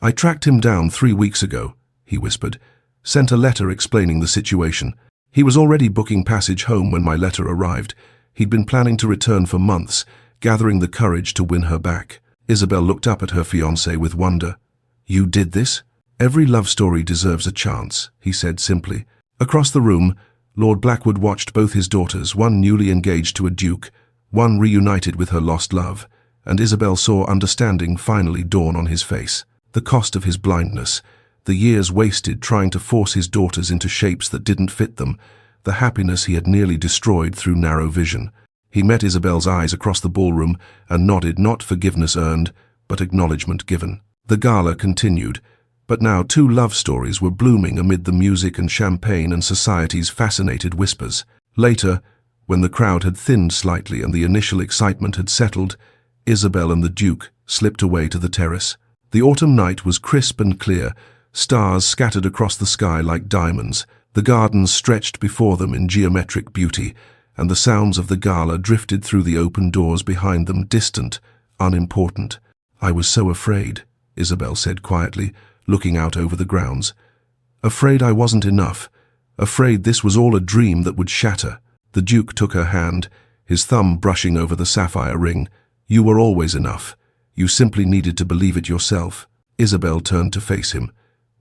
I tracked him down 3 weeks ago, he whispered, sent a letter explaining the situation. He was already booking passage home when my letter arrived. He'd been planning to return for months, gathering the courage to win her back. Isabel looked up at her fiancé with wonder. You did this? Every love story deserves a chance, he said simply. Across the room, Lord Blackwood watched both his daughters, one newly engaged to a duke, one reunited with her lost love, and Isabel saw understanding finally dawn on his face. The cost of his blindness, the years wasted trying to force his daughters into shapes that didn't fit them, the happiness he had nearly destroyed through narrow vision. He met Isabel's eyes across the ballroom and nodded, not forgiveness earned, but acknowledgement given. The gala continued, but now 2 love stories were blooming amid the music and champagne and society's fascinated whispers. Later, when the crowd had thinned slightly and the initial excitement had settled, Isabel and the Duke slipped away to the terrace. The autumn night was crisp and clear, stars scattered across the sky like diamonds. The gardens stretched before them in geometric beauty, and the sounds of the gala drifted through the open doors behind them, distant, unimportant. I was so afraid, Isabel said quietly, looking out over the grounds. Afraid I wasn't enough, afraid this was all a dream that would shatter. The Duke took her hand, his thumb brushing over the sapphire ring. You were always enough. You simply needed to believe it yourself. Isabel turned to face him.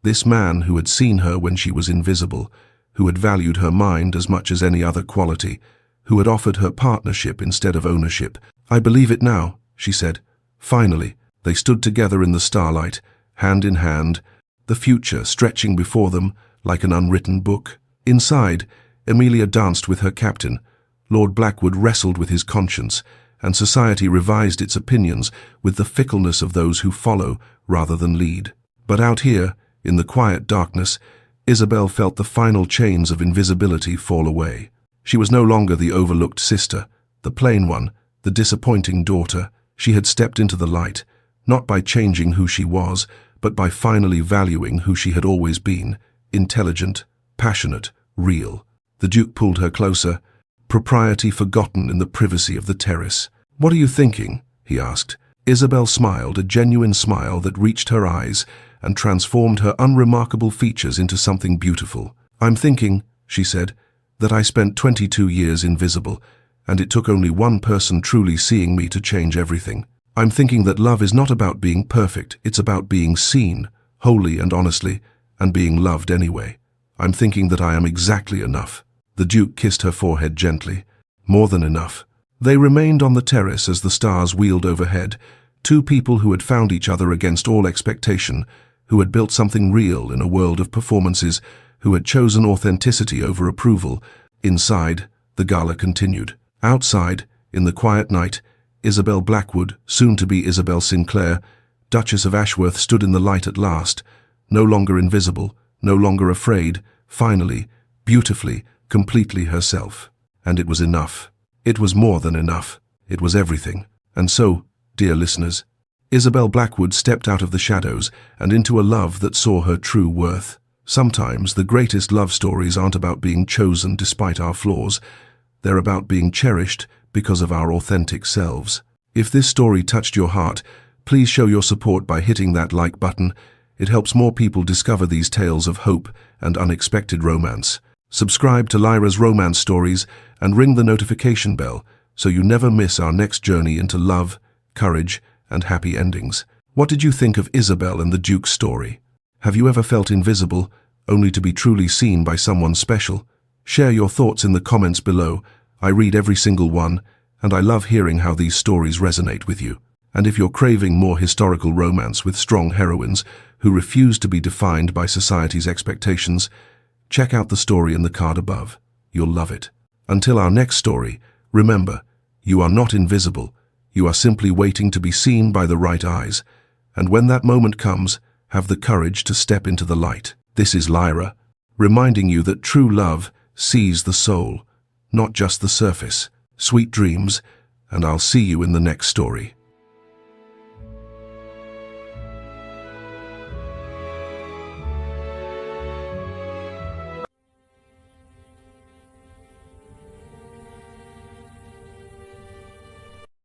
This man who had seen her when she was invisible, who had valued her mind as much as any other quality, who had offered her partnership instead of ownership. I believe it now, she said. Finally, they stood together in the starlight, hand in hand, the future stretching before them like an unwritten book. Inside, Amelia danced with her captain. Lord Blackwood wrestled with his conscience, and society revised its opinions with the fickleness of those who follow rather than lead. But out here, in the quiet darkness, Isabel felt the final chains of invisibility fall away. She was no longer the overlooked sister, the plain one, the disappointing daughter. She had stepped into the light, not by changing who she was, but by finally valuing who she had always been, intelligent, passionate, real. The Duke pulled her closer, propriety forgotten in the privacy of the terrace. What are you thinking? He asked. Isabel smiled, a genuine smile that reached her eyes and transformed her unremarkable features into something beautiful. I'm thinking, she said, that I spent 22 years invisible, and it took only one person truly seeing me to change everything. I'm thinking that love is not about being perfect, it's about being seen, wholly and honestly, and being loved anyway. I'm thinking that I am exactly enough. The Duke kissed her forehead gently. More than enough. They remained on the terrace as the stars wheeled overhead, 2 people who had found each other against all expectation, who had built something real in a world of performances, who had chosen authenticity over approval. Inside, the gala continued. Outside, in the quiet night, Isabel Blackwood, soon to be Isabel Sinclair, Duchess of Ashworth stood in the light at last, no longer invisible, no longer afraid, finally, beautifully, completely herself. And it was enough. It was more than enough. It was everything. And so, dear listeners, Isabel Blackwood stepped out of the shadows and into a love that saw her true worth. Sometimes the greatest love stories aren't about being chosen despite our flaws. They're about being cherished because of our authentic selves. If this story touched your heart, please show your support by hitting that like button. It helps more people discover these tales of hope and unexpected romance. Subscribe to Lyra's Romance Stories and ring the notification bell so you never miss our next journey into love, courage, and happy endings. What did you think of Isabel and the Duke's story? Have you ever felt invisible, only to be truly seen by someone special? Share your thoughts in the comments below. I read every single one, and I love hearing how these stories resonate with you. And if you're craving more historical romance with strong heroines who refuse to be defined by society's expectations, check out the story in the card above. You'll love it. Until our next story, remember, you are not invisible. You are simply waiting to be seen by the right eyes. And when that moment comes, have the courage to step into the light. This is Lyra, reminding you that true love sees the soul, not just the surface. Sweet dreams, and I'll see you in the next story.